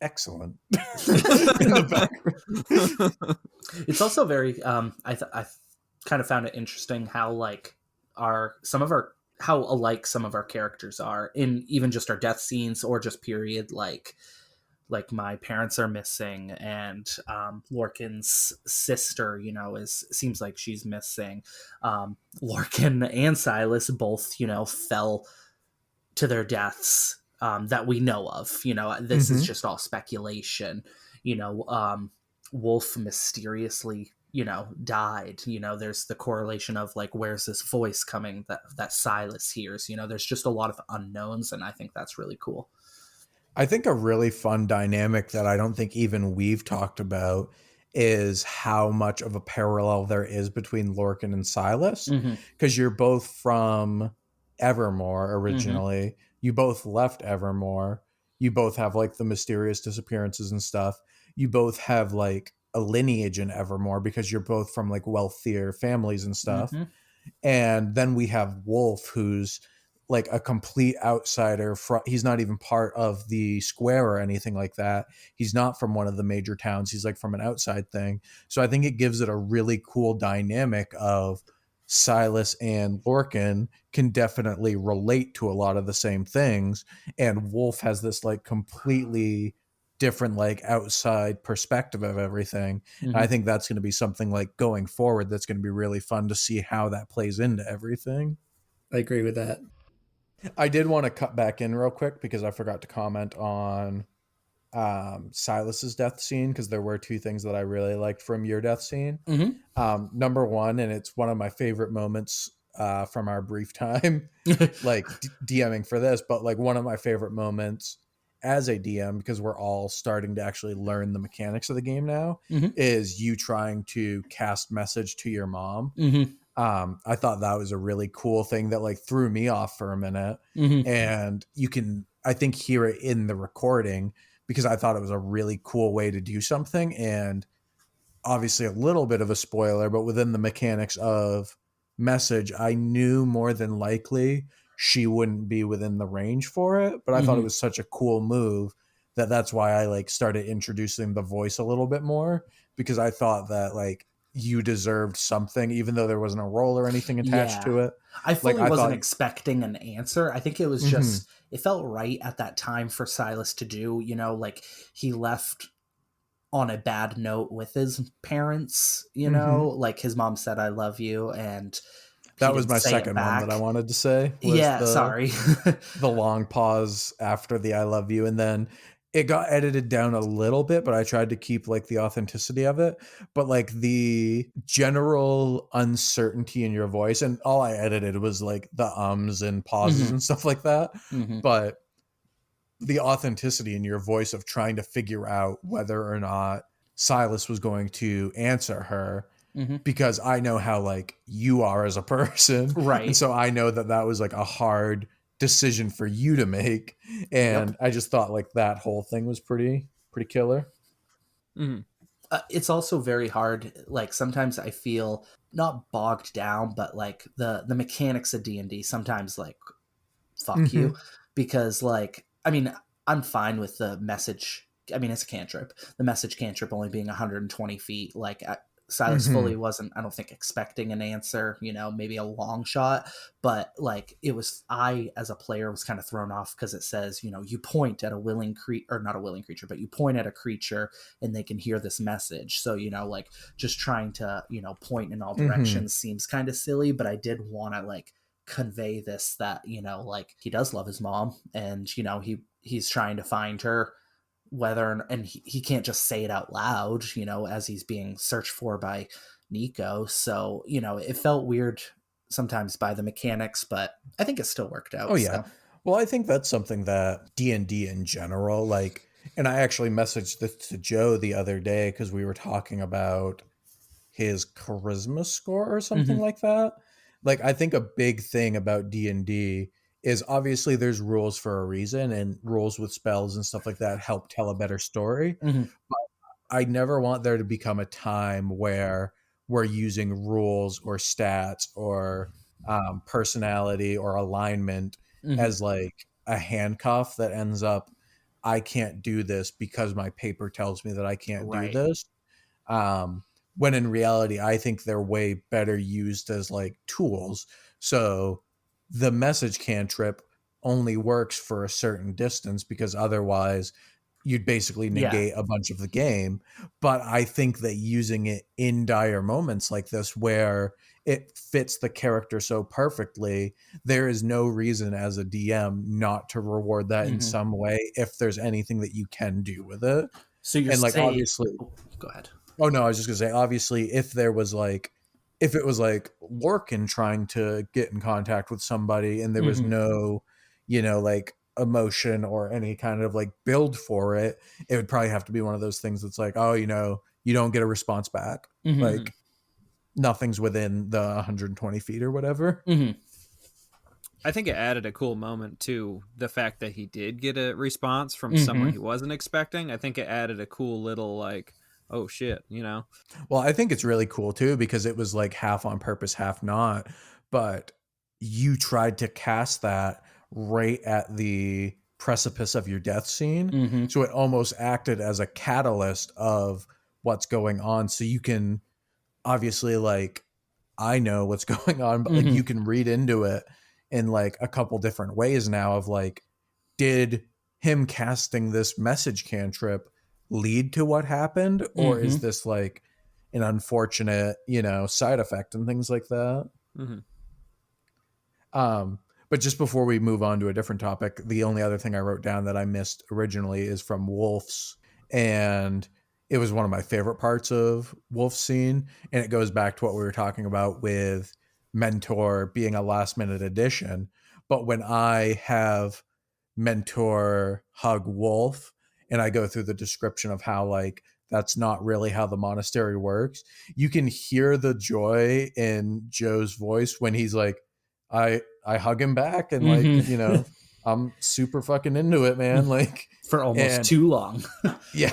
excellent in the background. It's also very I kind of found it interesting how like how alike some of our characters are in even just our death scenes or just period, like my parents are missing, and Lorcan's sister seems like she's missing. Lorcan and Silas both fell to their deaths that we know of. This is just all speculation. Wolf mysteriously died. There's the correlation of like where's this voice coming that Silas hears. There's just a lot of unknowns, and I think that's really cool. I think a really fun dynamic that I don't think even we've talked about is how much of a parallel there is between Lorcan and Silas, because you're both from Evermore originally. You both left Evermore. You both have like the mysterious disappearances and stuff. You both have like a lineage in Evermore because you're both from like wealthier families and stuff. And then we have Wolf, who's like a complete outsider. He's not even part of the square or anything like that. He's not from one of the major towns. He's like from an outside thing. So I think it gives it a really cool dynamic of Silas and Lorcan can definitely relate to a lot of the same things. And Wolf has this like completely different like outside perspective of everything. I think that's going to be something like going forward that's going to be really fun to see how that plays into everything. I agree with that. I did want to cut back in real quick because I forgot to comment on Silas's death scene, because there were two things that I really liked from your death scene. Number one, and it's one of my favorite moments from our brief time like DMing for this, but like one of my favorite moments as a DM, because we're all starting to actually learn the mechanics of the game now, is you trying to cast message to your mom. I thought that was a really cool thing that like threw me off for a minute. And you can, I think, hear it in the recording, because I thought it was a really cool way to do something. And obviously a little bit of a spoiler, but within the mechanics of message, I knew more than likely she wouldn't be within the range for it, but I thought it was such a cool move that that's why I like started introducing the voice a little bit more, because I thought that like you deserved something, even though there wasn't a role or anything attached to it. I fully wasn't expecting an answer. I think it was just, it felt right at that time for Silas to do, you know, like he left on a bad note with his parents, you know, like his mom said, "I love you." And that was my second one that I wanted to say. Was sorry. The long pause after the "I love you." And then it got edited down a little bit, but I tried to keep like the authenticity of it. But like the general uncertainty in your voice, and all I edited was like the ums and pauses and stuff like that. But the authenticity in your voice of trying to figure out whether or not Silas was going to answer her, because I know how like you are as a person. Right. And so I know that that was like a hard decision for you to make. And I just thought like that whole thing was pretty killer. It's also very hard. Like sometimes I feel not bogged down, but like the mechanics of D&D sometimes like fuck you, because like, I mean, I'm fine with the message. I mean, it's a cantrip. The message cantrip only being 120 feet. Like Silas fully wasn't, I don't think, expecting an answer, you know, maybe a long shot. But like it was, I as a player was kind of thrown off because it says, you know, you point at a willing creature, or not a willing creature, but you point at a creature and they can hear this message. So, you know, like just trying to, you know, point in all directions seems kind of silly. But I did want to like convey this, that, you know, like he does love his mom, and you know he's trying to find her, whether, and he can't just say it out loud, you know, as he's being searched for by Nico. So, you know, it felt weird sometimes by the mechanics, but I think it still worked out. Oh yeah. So. Well, I think that's something that D&D in general, like, and I actually messaged this to Joe the other day because we were talking about his charisma score or something like that. Like, I think a big thing about D&D is obviously there's rules for a reason, and rules with spells and stuff like that help tell a better story. But I never want there to become a time where we're using rules or stats or personality or alignment as like a handcuff that ends up, I can't do this because my paper tells me that I can't do this. When in reality, I think they're way better used as like tools. So the message cantrip only works for a certain distance, because otherwise you'd basically negate a bunch of the game. But I think that using it in dire moments like this, where it fits the character so perfectly, there is no reason as a DM not to reward that in some way if there's anything that you can do with it. So you're like saying, obviously, go ahead. Oh no, I was just gonna say, obviously, if it was like Lorcan trying to get in contact with somebody and there was no, you know, like emotion or any kind of like build for it, it would probably have to be one of those things that's like, oh, you know, you don't get a response back. Mm-hmm. Like nothing's within the 120 feet or whatever. Mm-hmm. I think it added a cool moment to the fact that he did get a response from someone he wasn't expecting. I think it added a cool little like, oh shit, you know? Well, I think it's really cool too, because it was like half on purpose, half not. But you tried to cast that right at the precipice of your death scene. Mm-hmm. So it almost acted as a catalyst of what's going on. So you can obviously, like, I know what's going on, but like you can read into it in like a couple different ways now of like, did him casting this message cantrip lead to what happened? Or is this like an unfortunate, side effect and things like that? But just before we move on to a different topic, the only other thing I wrote down that I missed originally is from Wolf's, and it was one of my favorite parts of Wolf's scene, and it goes back to what we were talking about with Mentor being a last minute addition. But when I have Mentor hug Wolf and I go through the description of how like that's not really how the monastery works, you can hear the joy in Joe's voice when he's like, I hug him back and like, I'm super fucking into it, man. Like for almost too long. Yeah.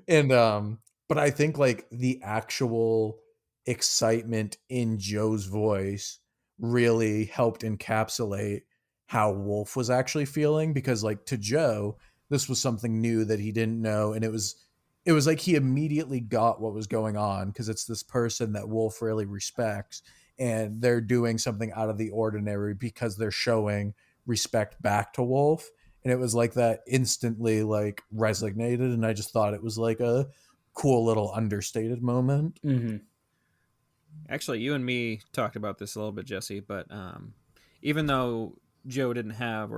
And but I think like the actual excitement in Joe's voice really helped encapsulate how Wolf was actually feeling, because like to Joe, this was something new that he didn't know, and it was like he immediately got what was going on, because it's this person that Wolf really respects, and they're doing something out of the ordinary because they're showing respect back to Wolf. And it was like that instantly like resonated, and I just thought it was like a cool little understated moment. Actually, you and me talked about this a little bit, Jesse, but even though Joe didn't have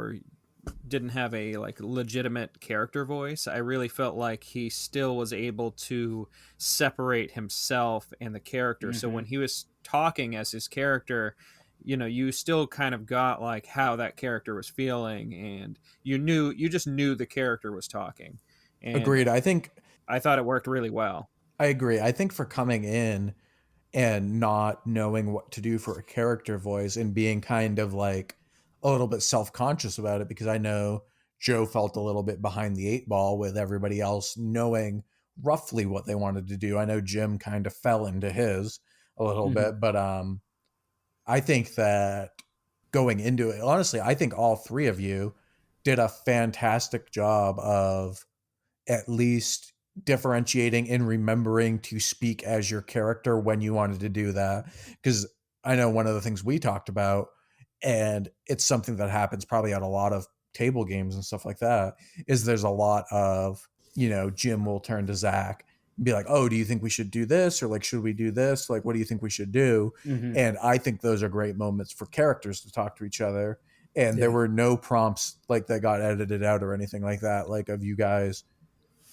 a like legitimate character voice, I really felt like he still was able to separate himself and the character. So when he was talking as his character, you still kind of got like how that character was feeling, and you just knew the character was talking. And Agreed. I thought it worked really well. I agree. I think for coming in and not knowing what to do for a character voice and being kind of like a little bit self-conscious about it, because I know Joe felt a little bit behind the eight ball with everybody else knowing roughly what they wanted to do. I know Jim kind of fell into his a little bit, but I think that going into it, honestly, I think all three of you did a fantastic job of at least differentiating and remembering to speak as your character when you wanted to do that. Because I know one of the things we talked about, and it's something that happens probably at a lot of table games and stuff like that, is there's a lot of, Jim will turn to Zach and be like, oh, do you think we should do this? Or like, should we do this? Like, what do you think we should do? And I think those are great moments for characters to talk to each other. And there were no prompts like that got edited out or anything like that, like of you guys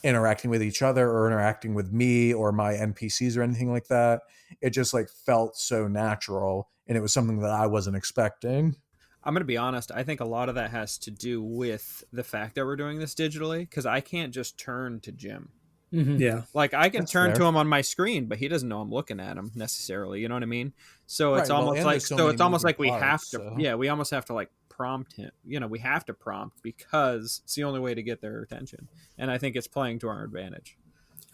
interacting with each other or interacting with me or my NPCs or anything like that. It just like felt so natural, and it was something that I wasn't expecting. I'm going to be honest. I think a lot of that has to do with the fact that we're doing this digitally, because I can't just turn to Jim. Yeah. Like I can That's turn fair. to him on my screen, but he doesn't know I'm looking at him necessarily. You know what I mean? So it's Right, well, almost and like, there's so many it's almost moving like we have parts, to, so. we almost have to like prompt him. We have to prompt because it's the only way to get their attention. And I think it's playing to our advantage.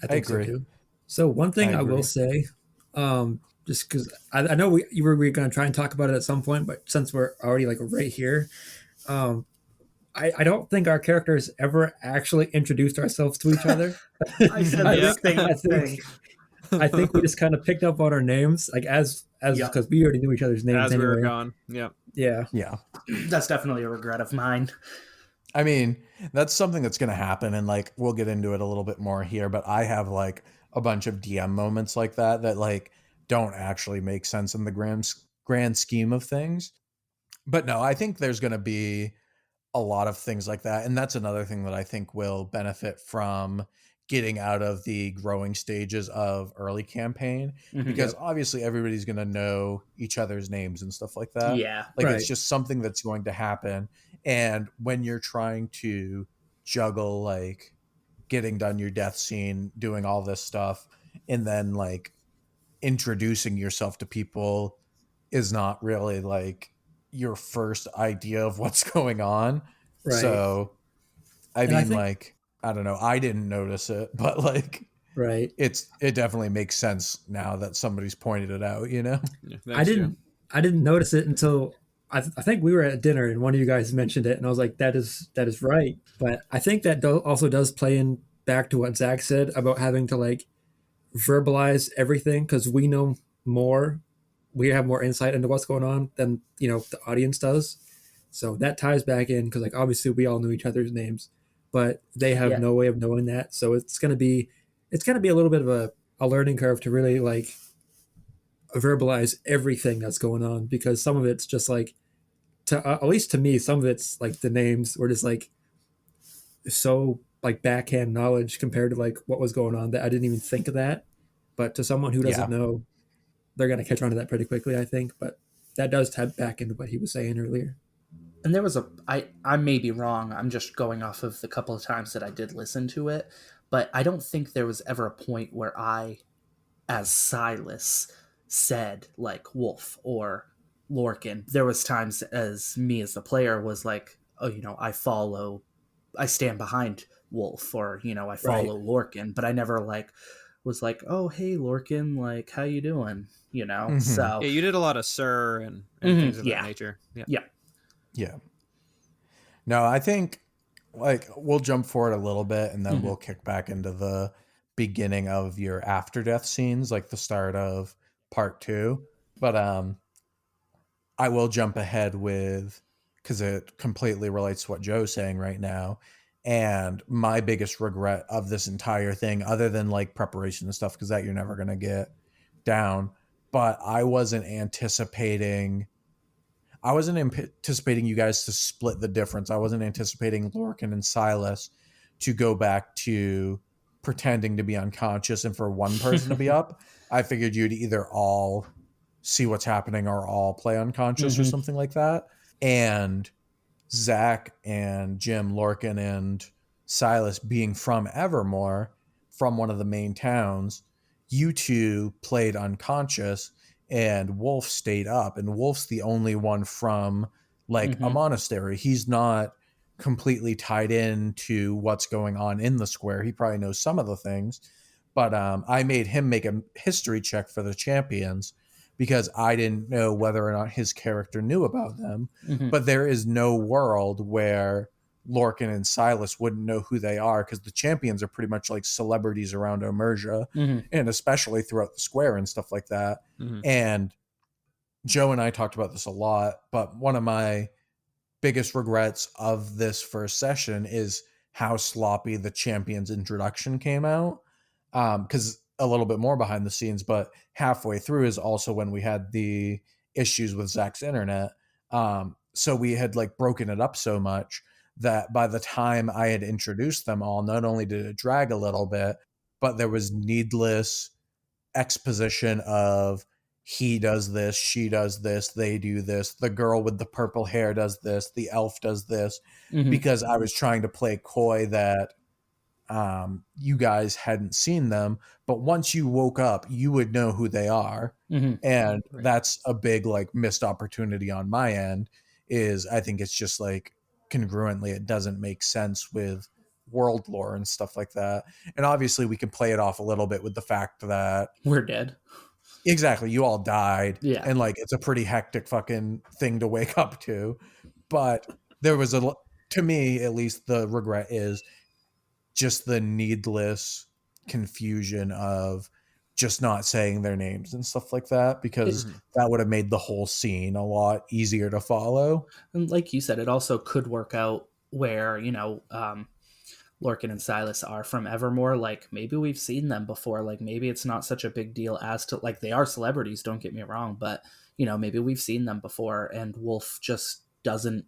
I think agree. so too. So one thing I will say, just because I know we were going to try and talk about it at some point, but since we're already like right here, I don't think our characters ever actually introduced ourselves to each other. I said the same thing. I think we just kind of picked up on our names, like as because we already knew each other's names as anyway. we were gone. Yeah. That's definitely a regret of mine. I mean, that's something that's going to happen, and like we'll get into it a little bit more here, but I have like a bunch of DM moments like that like don't actually make sense in the grand scheme of things. But no, I think there's going to be a lot of things like that, and that's another thing that I think will benefit from getting out of the growing stages of early campaign, because obviously everybody's going to know each other's names and stuff like that. Yeah. Like it's just something that's going to happen. And when you're trying to juggle like getting done your death scene, doing all this stuff, and then like introducing yourself to people is not really like your first idea of what's going on. Right. So I And mean, I think, like, I don't know, I didn't notice it, but like right, it definitely makes sense now that somebody's pointed it out, you know? Yeah, thanks, I didn't notice it until I think we were at dinner and one of you guys mentioned it, and I was like, that is right. But I think that also does play in back to what Zach said about having to like verbalize everything, because we know more, we have more insight into what's going on than the audience does. So that ties back in, because like obviously we all know each other's names, but they have no way of knowing that. So it's gonna be a little bit of a learning curve to really like verbalize everything that's going on, because some of it's just like, to at least to me, some of it's like the names were just like so like backhand knowledge compared to like what was going on, that I didn't even think of that. But to someone who doesn't know, they're gonna catch on to that pretty quickly, I think. But that does tap back into what he was saying earlier. And there was I may be wrong, I'm just going off of the couple of times that I did listen to it, but I don't think there was ever a point where I, as Silas, said like Wolf or Lorcan. There was times as me as the player was like, oh, I stand behind Wolf, or I follow Lorcan, but I never like was like, oh hey Lorcan, like how you doing? So yeah, you did a lot of sir and things of that nature. Yeah. No, I think like we'll jump forward a little bit and then we'll kick back into the beginning of your after death scenes, like the start of part 2. But I will jump ahead with, because it completely relates to what Joe's saying right now. And my biggest regret of this entire thing, other than like preparation and stuff, because that you're never going to get down, but I wasn't anticipating you guys to split the difference. I wasn't anticipating Lorcan and Silas to go back to pretending to be unconscious and for one person to be up. I figured you'd either all see what's happening or all play unconscious or something like that. And Zach and Jim, Lorcan and Silas being from Evermore, from one of the main towns, you two played unconscious and Wolf stayed up. And Wolf's the only one from like a monastery. He's not completely tied in to what's going on in the square. He probably knows some of the things, but I made him make a history check for the champions because I didn't know whether or not his character knew about them. But there is no world where Lorcan and Silas wouldn't know who they are, because the champions are pretty much like celebrities around Omerja, and especially throughout the square and stuff like that. And Joe and I talked about this a lot, but one of my biggest regrets of this first session is how sloppy the champions introduction came out. Because a little bit more behind the scenes, but halfway through is also when we had the issues with Zach's internet. So we had like broken it up so much that by the time I had introduced them all, not only did it drag a little bit, but there was needless exposition of he does this, she does this, they do this, the girl with the purple hair does this, the elf does this, because I was trying to play coy that you guys hadn't seen them, but once you woke up, you would know who they are. And that's a big like missed opportunity on my end. Is I think it's just like congruently it doesn't make sense with world lore and stuff like that. And obviously we can play it off a little bit with the fact that we're dead. Exactly, you all died, yeah, and like it's a pretty hectic fucking thing to wake up to. But there was to me at least, the regret is just the needless confusion of just not saying their names and stuff like that, because that would have made the whole scene a lot easier to follow. And like you said, it also could work out where, Lorcan and Silas are from Evermore. Like maybe we've seen them before. Like maybe it's not such a big deal as to, like, they are celebrities, don't get me wrong, but maybe we've seen them before and Wolf just doesn't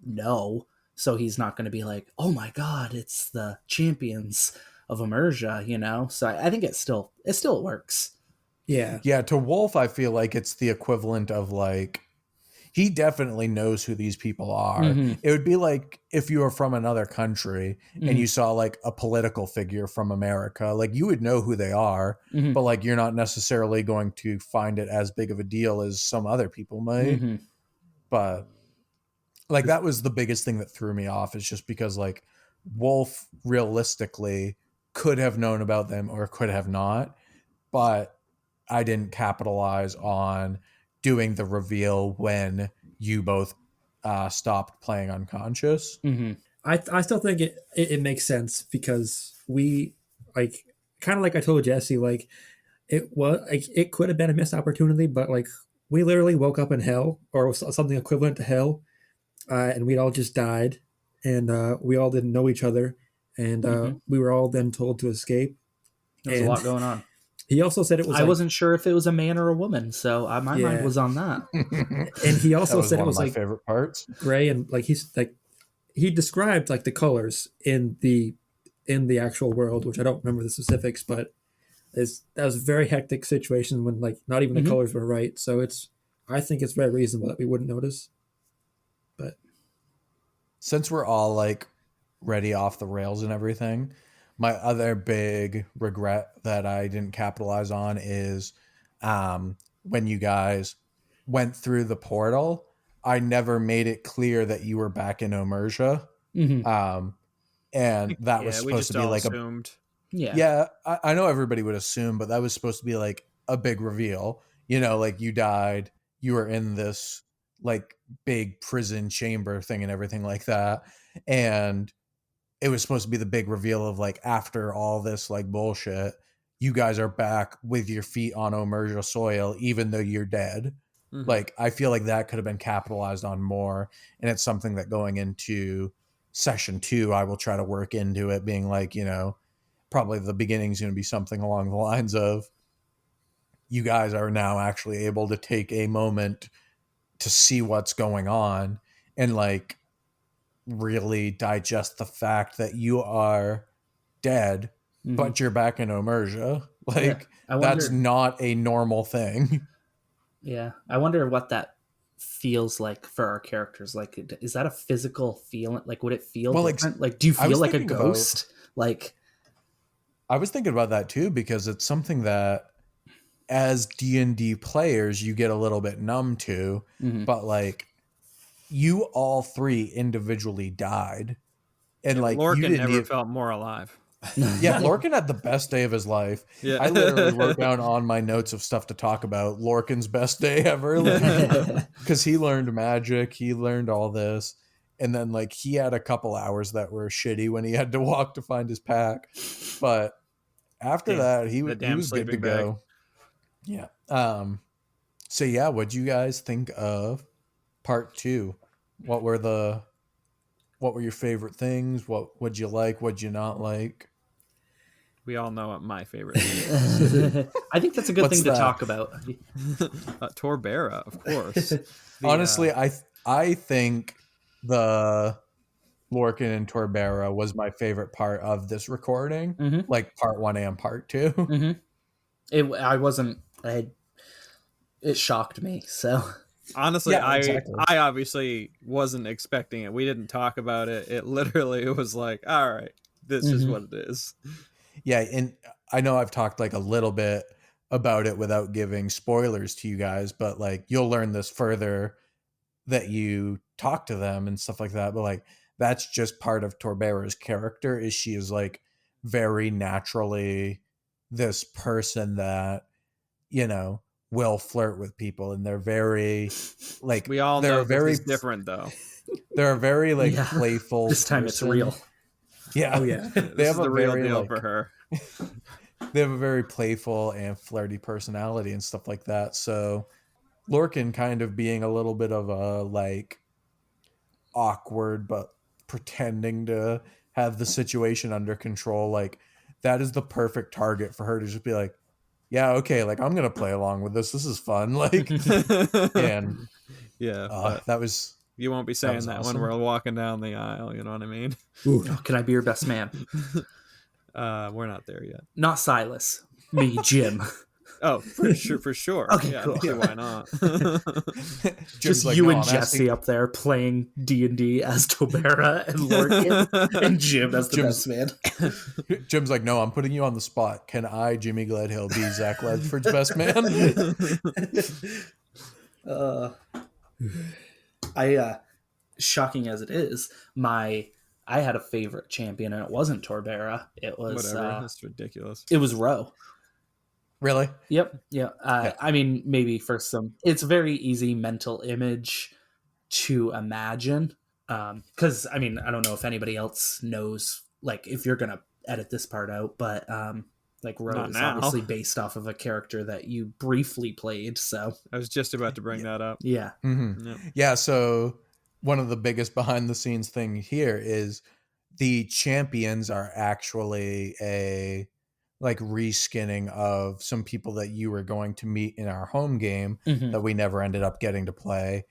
know. So he's not going to be like, oh my God, it's the champions of Omerja, So I think it still works. Yeah. Yeah. To Wolf, I feel like it's the equivalent of like, he definitely knows who these people are. It would be like if you were from another country and you saw like a political figure from America, like you would know who they are, but like you're not necessarily going to find it as big of a deal as some other people might. But like that was the biggest thing that threw me off, is just because like Wolf realistically could have known about them or could have not, but I didn't capitalize on doing the reveal when you both stopped playing unconscious. I still think it makes sense, because we, like, kind of like I told Jesse, like it could have been a missed opportunity, but like we literally woke up in hell, or something equivalent to hell, and we'd all just died, and we all didn't know each other, and we were all then told to escape. There's a lot going on. He also said it was. I wasn't sure if it was a man or a woman, so my mind was on that. And he also said it was my like favorite parts, gray, and like he described like the colors in the actual world, which I don't remember the specifics, but that was a very hectic situation when like not even the colors were right. So I think it's very reasonable that we wouldn't notice. But since we're all like ready off the rails and everything, my other big regret that I didn't capitalize on is when you guys went through the portal, I never made it clear that you were back in Omersia. And that was supposed to be like assumed. I know everybody would assume, but that was supposed to be like a big reveal. You know, like you died, you were in this like big prison chamber thing and everything like that. And it was supposed to be the big reveal of like, after all this like bullshit, you guys are back with your feet on Omersia soil, even though you're dead. Like, I feel like that could have been capitalized on more. And it's something that going into session 2, I will try to work into it, being like, you know, probably the beginning is going to be something along the lines of, you guys are now actually able to take a moment to see what's going on and like really digest the fact that you are dead, but you're back in Omersia. Like, that's not a normal thing. Yeah. I wonder what that feels like for our characters. Like, is that a physical feeling? Like, would it feel different? Like, do you feel like a ghost? Like, I was thinking about that too, because it's something that as D&D players, you get a little bit numb to, but like, you all 3 individually died. And like, Lorcan never felt more alive. Yeah, Lorcan had the best day of his life. Yeah. I literally wrote down on my notes of stuff to talk about Lorcan's best day ever, because he learned magic, he learned all this, and then like he had a couple hours that were shitty when he had to walk to find his pack, but after that he was good to go. Yeah. So yeah, what'd you guys think of part 2? What were your favorite things? What'd you like? What'd you not like? We all know what my favorite thing is. I think that's a good thing to talk about. Torbera, of course. Honestly, I think the Lorcan and Torbera was my favorite part of this recording, like part 1 and part 2. It shocked me, so... Honestly, I obviously wasn't expecting it. We didn't talk about it. It literally was like, all right, this is what it is. Yeah, and I know I've talked like a little bit about it without giving spoilers to you guys, but like you'll learn this further that you talk to them and stuff like that. But like that's just part of Torbera's character, is she is like very naturally this person that, you know, will flirt with people, and they're very like, we all know very different though. They're a very like playful. This time person. It's real. Yeah. Oh yeah. They have a real very deal for her. They have a very playful and flirty personality and stuff like that. So Lorcan kind of being a little bit of a like awkward but pretending to have the situation under control, like that is the perfect target for her to just be like, yeah, okay, like I'm gonna play along with this. This is fun. Like, and yeah, that was. You won't be saying that awesome. When we're walking down the aisle. You know what I mean? Ooh, can I be your best man? We're not there yet. Not Silas. Me, Jim. Oh, for sure. Okay, yeah, cool. Why not? Just like, you and Jesse up there playing D&D as Tobera and Lorcan, and Jim as the best man. Jim's like, no, I'm putting you on the spot. Can I, Jimmy Gledhill, be Zach Ledford's best man? Shocking as it is, I had a favorite champion, and it wasn't Torbera. It was whatever. That's ridiculous. It was Ro. Really? Yep. Yeah. I mean, maybe for some, it's a very easy mental image to imagine. Because I mean, I don't know if anybody else knows, like, if you're gonna edit this part out, but like, Ro is obviously based off of a character that you briefly played. So I was just about to bring that up. Yeah. Mm-hmm. Yep. Yeah. So one of the biggest behind the scenes thing here is the champions are actually a like reskinning of some people that you were going to meet in our home game that we never ended up getting to play.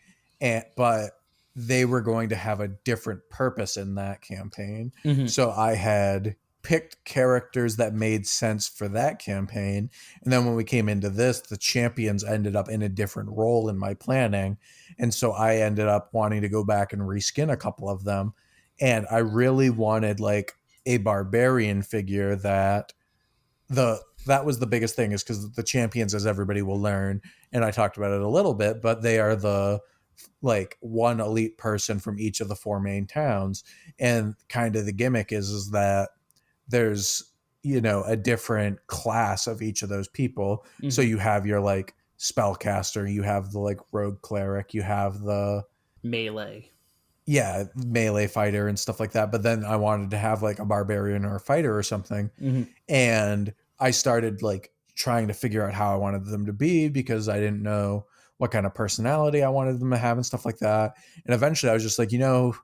But they were going to have a different purpose in that campaign. So I had picked characters that made sense for that campaign. And then when we came into this, the champions ended up in a different role in my planning. And so I ended up wanting to go back and reskin a couple of them. And I really wanted like a barbarian figure that was the biggest thing, is because the champions, as everybody will learn, and I talked about it a little bit, but they are the like one elite person from each of the 4 main towns. And kind of the gimmick is that there's, you know, a different class of each of those people. So you have your like spellcaster, you have the like rogue cleric, you have the melee fighter and stuff like that. But then I wanted to have like a barbarian or a fighter or something. And I started like trying to figure out how I wanted them to be, because I didn't know what kind of personality I wanted them to have and stuff like that. And eventually I was just like, you know,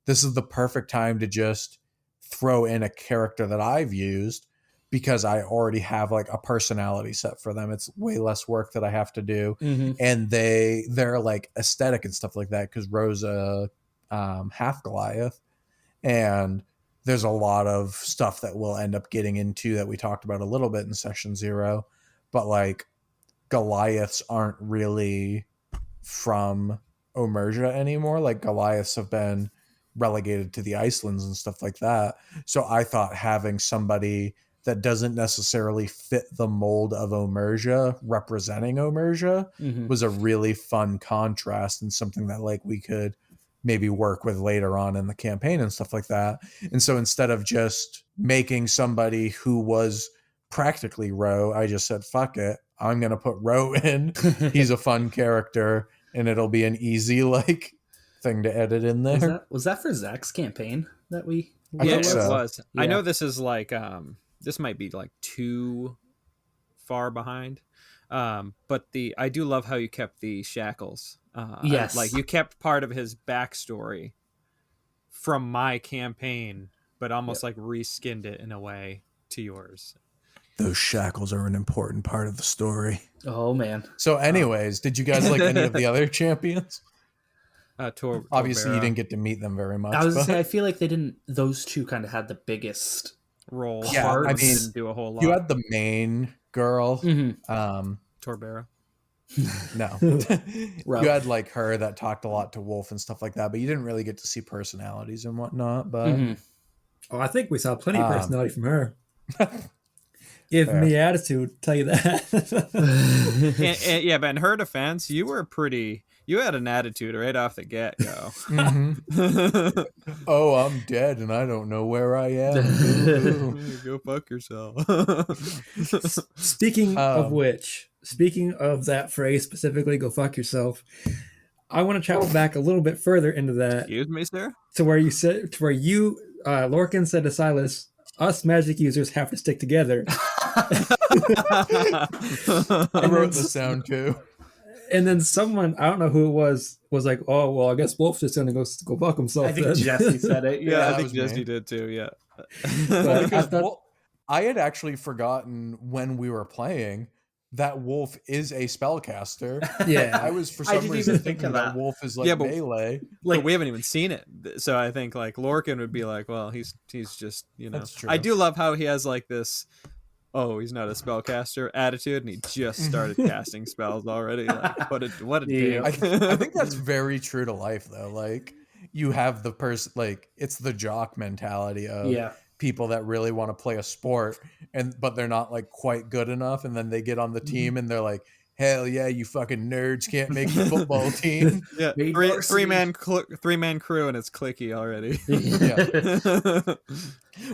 this is the perfect time to just throw in a character that I've used, because I already have like a personality set for them. It's way less work that I have to do. And they're like aesthetic and stuff like that, because Rosa half Goliath, and there's a lot of stuff that we'll end up getting into that we talked about a little bit in session 0, but like Goliaths aren't really from Omerja anymore. Like Goliaths have been relegated to the Icelands and stuff like that. So I thought having somebody that doesn't necessarily fit the mold of Omerja representing Omerja was a really fun contrast, and something that like we could maybe work with later on in the campaign and stuff like that. And so instead of just making somebody who was practically Ro, I just said, fuck it, I'm going to put Ro in. He's a fun character, and it'll be an easy like thing to edit in there. Was that for Zach's campaign that we... It was. Yeah. I know this is like, this might be like too far behind. But I do love how you kept the shackles. Yes. Like you kept part of his backstory from my campaign, but almost like reskinned it in a way to yours. Those shackles are an important part of the story. Oh man. So anyways, did you guys like any of the other champions? Obviously you didn't get to meet them very much. I was gonna say, I feel like those two kind of had the biggest role. Yeah, I mean, didn't do a whole lot. You had the main girl. Torbera. No. You had like her that talked a lot to Wolf and stuff like that, but you didn't really get to see personalities and whatnot. But oh, I think we saw plenty of personality from her. Give me attitude, tell you that. and, yeah, but in her defense, you had an attitude right off the get-go. Oh, I'm dead and I don't know where I am. Go fuck yourself. Speaking of which, speaking of that phrase specifically, go fuck yourself, I want to travel back a little bit further into that. Excuse me, sir? To where you, Lorcan said to Silas, us magic users have to stick together. I wrote the sound too. And then someone, I don't know who it was like, oh, well, I guess Wolf's just going to go fuck himself. I think Jesse said it. Yeah, I think Jesse did too, yeah. I had actually forgotten when we were playing that Wolf is a spellcaster. Yeah. I was for some reason thinking that Wolf is like melee. Like, but we haven't even seen it. So I think like Lorcan would be like, well, he's just, you know. That's true. I do love how he has like this oh, he's not a spellcaster attitude, and he just started casting spells already. Like, what a Yeah. dink. I think that's very true to life, though. Like, you have the person, like, it's the jock mentality of people that really want to play a sport, but they're not like quite good enough, and then they get on the team and they're like, hell yeah, you fucking nerds can't make the football team. Yeah, three man crew, and it's clicky already. Yeah.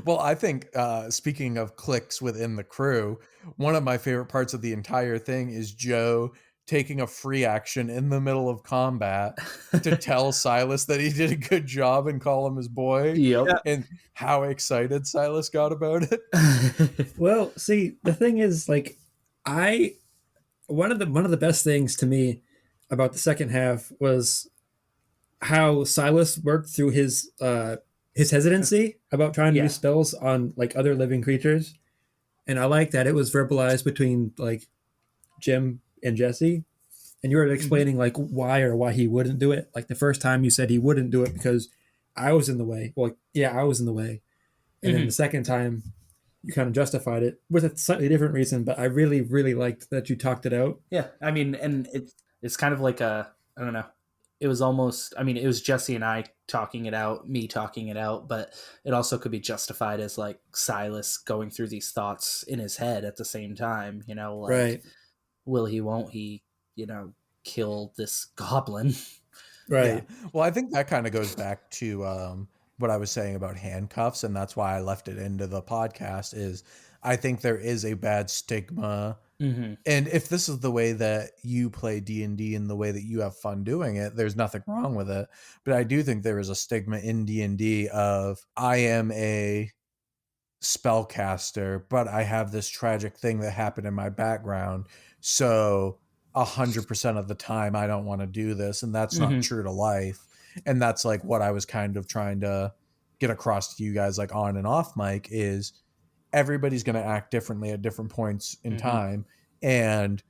Well, I think speaking of cliques within the crew, one of my favorite parts of the entire thing is Joe taking a free action in the middle of combat to tell Silas that he did a good job and call him his boy. Yep. And how excited Silas got about it. Well, see, the thing is, like, one of the best things to me about the second half was how Silas worked through his hesitancy about trying to use spells on like other living creatures, and I like that it was verbalized between like Jim and Jesse, and you were explaining like why he wouldn't do it. Like the first time you said he wouldn't do it because I was in the way. Well, yeah, I was in the way, and then the second time you kind of justified it with a slightly different reason, but I really, really liked that you talked it out. Yeah, I mean, and it's kind of like I don't know. It was almost, I mean, it was Jesse and I talking it out, me talking it out, but it also could be justified as like Silas going through these thoughts in his head at the same time, you know, like, right. Will he, won't he, you know, kill this goblin? Right. Yeah. Well, I think that kind of goes back to what I was saying about handcuffs, and that's why I left it into the podcast, is I think there is a bad stigma. And if this is the way that you play D&D and the way that you have fun doing it, there's nothing wrong with it. But I do think there is a stigma in D&D of, I am a spellcaster, but I have this tragic thing that happened in my background. So 100% of the time I don't want to do this. And that's not true to life. And that's like what I was kind of trying to get across to you guys, like on and off mic, is everybody's going to act differently at different points in time. And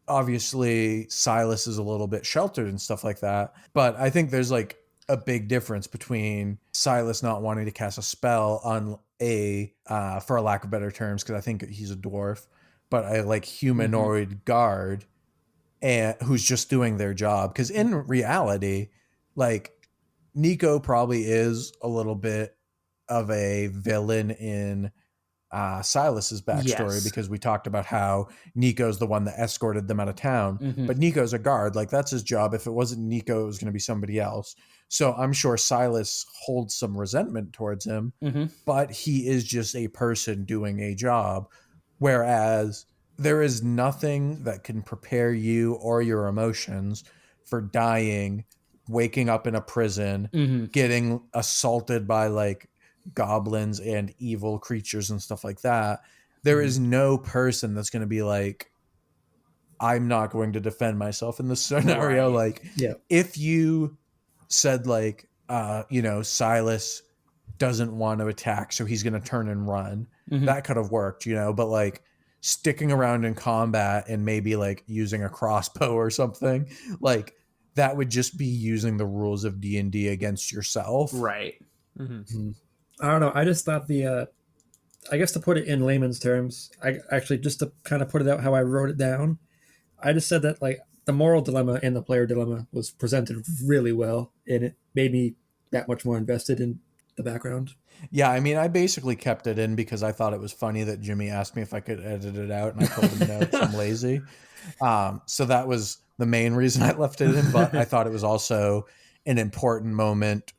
obviously Silas is a little bit sheltered and stuff like that. But I think there's like a big difference between Silas not wanting to cast a spell on for a lack of better terms, because I think he's a dwarf, but a like humanoid guard, and who's just doing their job. Because in reality, like, Nico probably is a little bit of a villain in Silas's backstory, because we talked about how Nico's the one that escorted them out of town, but Nico's a guard. Like, that's his job. If it wasn't Nico, it was going to be somebody else. So I'm sure Silas holds some resentment towards him, but he is just a person doing a job. Whereas there is nothing that can prepare you or your emotions for dying, waking up in a prison, getting assaulted by like goblins and evil creatures and stuff like that. There is no person that's going to be like, I'm not going to defend myself in this scenario. Right. Like, if you said like, Silas doesn't want to attack, so he's going to turn and run, that could have worked, but like sticking around in combat and maybe like using a crossbow or something, like that would just be using the rules of D&D against yourself. Right. I don't know. I just thought I guess to put it in layman's terms, I actually, just to kind of put it out how I wrote it down, I just said that like the moral dilemma and the player dilemma was presented really well, and it made me that much more invested in the background. Yeah, I mean, I basically kept it in because I thought it was funny that Jimmy asked me if I could edit it out, and I told him no, 'cause I'm lazy. So that was the main reason I left it in, but I thought it was also an important moment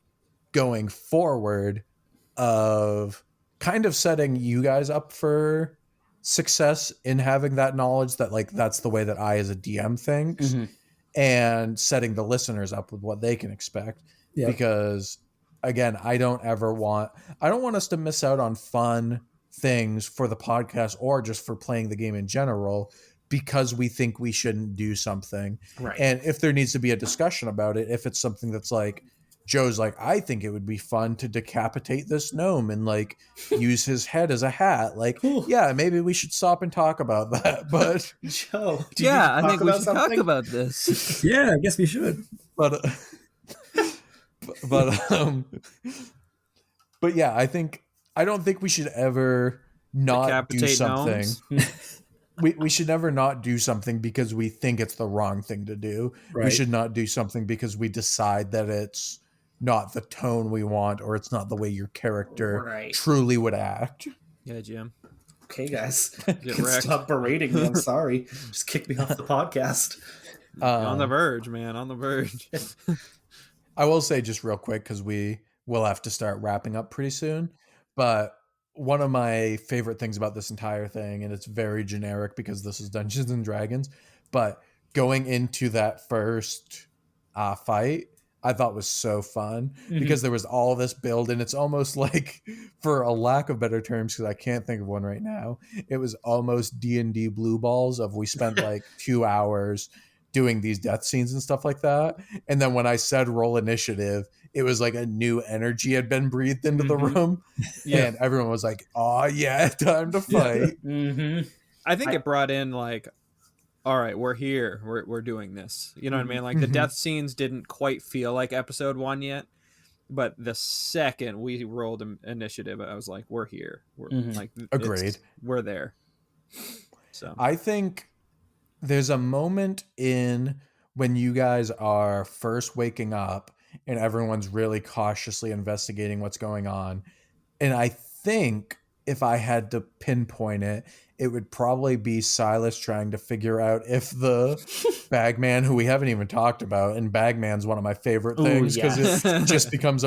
going forward of kind of setting you guys up for success in having that knowledge that like that's the way that I as a DM thinks, and setting the listeners up with what they can expect. Because again, I don't want us to miss out on fun things for the podcast or just for playing the game in general because we think we shouldn't do something. Right. And if there needs to be a discussion about it, if it's something that's like, Joe's like, I think it would be fun to decapitate this gnome and like use his head as a hat. Like, yeah, maybe we should stop and talk about that. But Joe, I think we should talk about this. Yeah, I guess we should. But yeah, I don't think we should ever not do Decapitate something. gnomes? We should never not do something because we think it's the wrong thing to do. Right. We should not do something because we decide that it's not the tone we want or it's not the way your character truly would act. Yeah, Jim. Okay, guys. Get wrecked. Stop berating me. I'm sorry. Just kick me off the podcast. On the verge, man. On the verge. I will say just real quick, because we will have to start wrapping up pretty soon, but one of my favorite things about this entire thing, and it's very generic because this is Dungeons and Dragons, but going into that first fight, I thought was so fun because there was all this build, and it's almost like, for a lack of better terms, because I can't think of one right now, it was almost D&D blue balls of we spent like 2 hours doing these death scenes and stuff like that. And then when I said roll initiative, it was like a new energy had been breathed into the room. Yeah. And everyone was like, oh yeah, time to fight. I think it brought in like, all right, we're here. We're doing this. You know what I mean? Like the death scenes didn't quite feel like episode 1 yet. But the second we rolled initiative, I was like, we're here. We're like, agreed. We're there. So I think there's a moment in when you guys are first waking up and everyone's really cautiously investigating what's going on. And I think if I had to pinpoint it, it would probably be Silas trying to figure out if the Bagman, who we haven't even talked about, and Bagman's one of my favorite things because it just becomes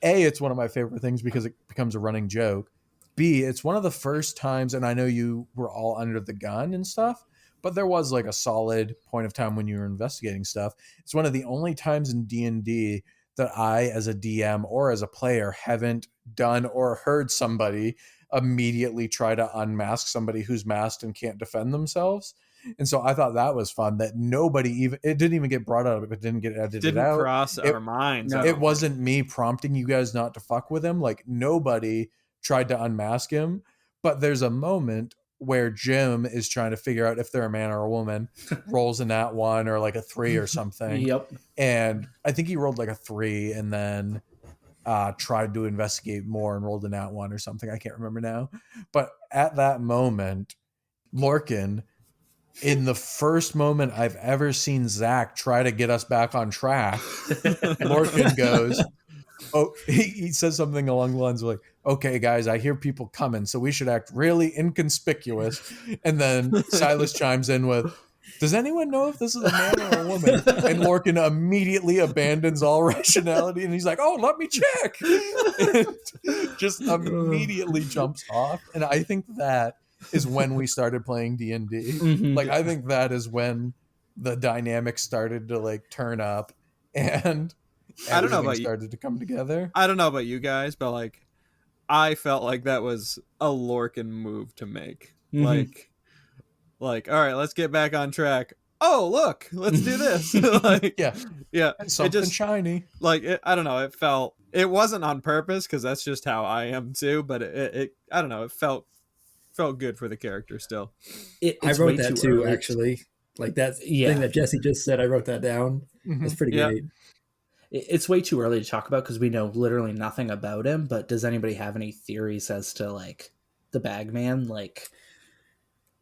it's one of my favorite things because it becomes a running joke. B, it's one of the first times, and I know you were all under the gun and stuff, but there was like a solid point of time when you were investigating stuff. It's one of the only times in D&D that I, as a DM or as a player, haven't done or heard somebody immediately try to unmask somebody who's masked and can't defend themselves. And so I thought that was fun that it didn't even get brought up. It didn't get edited out. Didn't cross our minds. No, it wasn't me prompting you guys not to fuck with him. Like nobody tried to unmask him, but there's a moment where Jim is trying to figure out if they're a man or a woman, rolls a nat 1 or like a 3 or something. Yep. And I think he rolled like a 3 and then tried to investigate more and rolled a nat 1 or something. I can't remember now. But at that moment, Lorcan, in the first moment I've ever seen Zach try to get us back on track, Lorcan goes, he says something along the lines of like, okay, guys, I hear people coming, so we should act really inconspicuous. And then Silas chimes in with, does anyone know if this is a man or a woman? And Lorcan immediately abandons all rationality, and he's like, oh, let me check. And just immediately jumps off. And I think that is when we started playing D&D. Like, I think that is when the dynamics started to like turn up, and I don't know about started to come together. I don't know about you guys, but like I felt like that was a Lorcan move to make. Like, all right, let's get back on track. Oh, look, let's do this. Like, yeah, something shiny. Like, I don't know. It wasn't on purpose because that's just how I am too. But it I don't know. It felt good for the character still. I wrote that too, actually. Like that thing that Jesse just said. I wrote that down. It's pretty great. It's way too early to talk about because we know literally nothing about him, but does anybody have any theories as to like the Bagman, like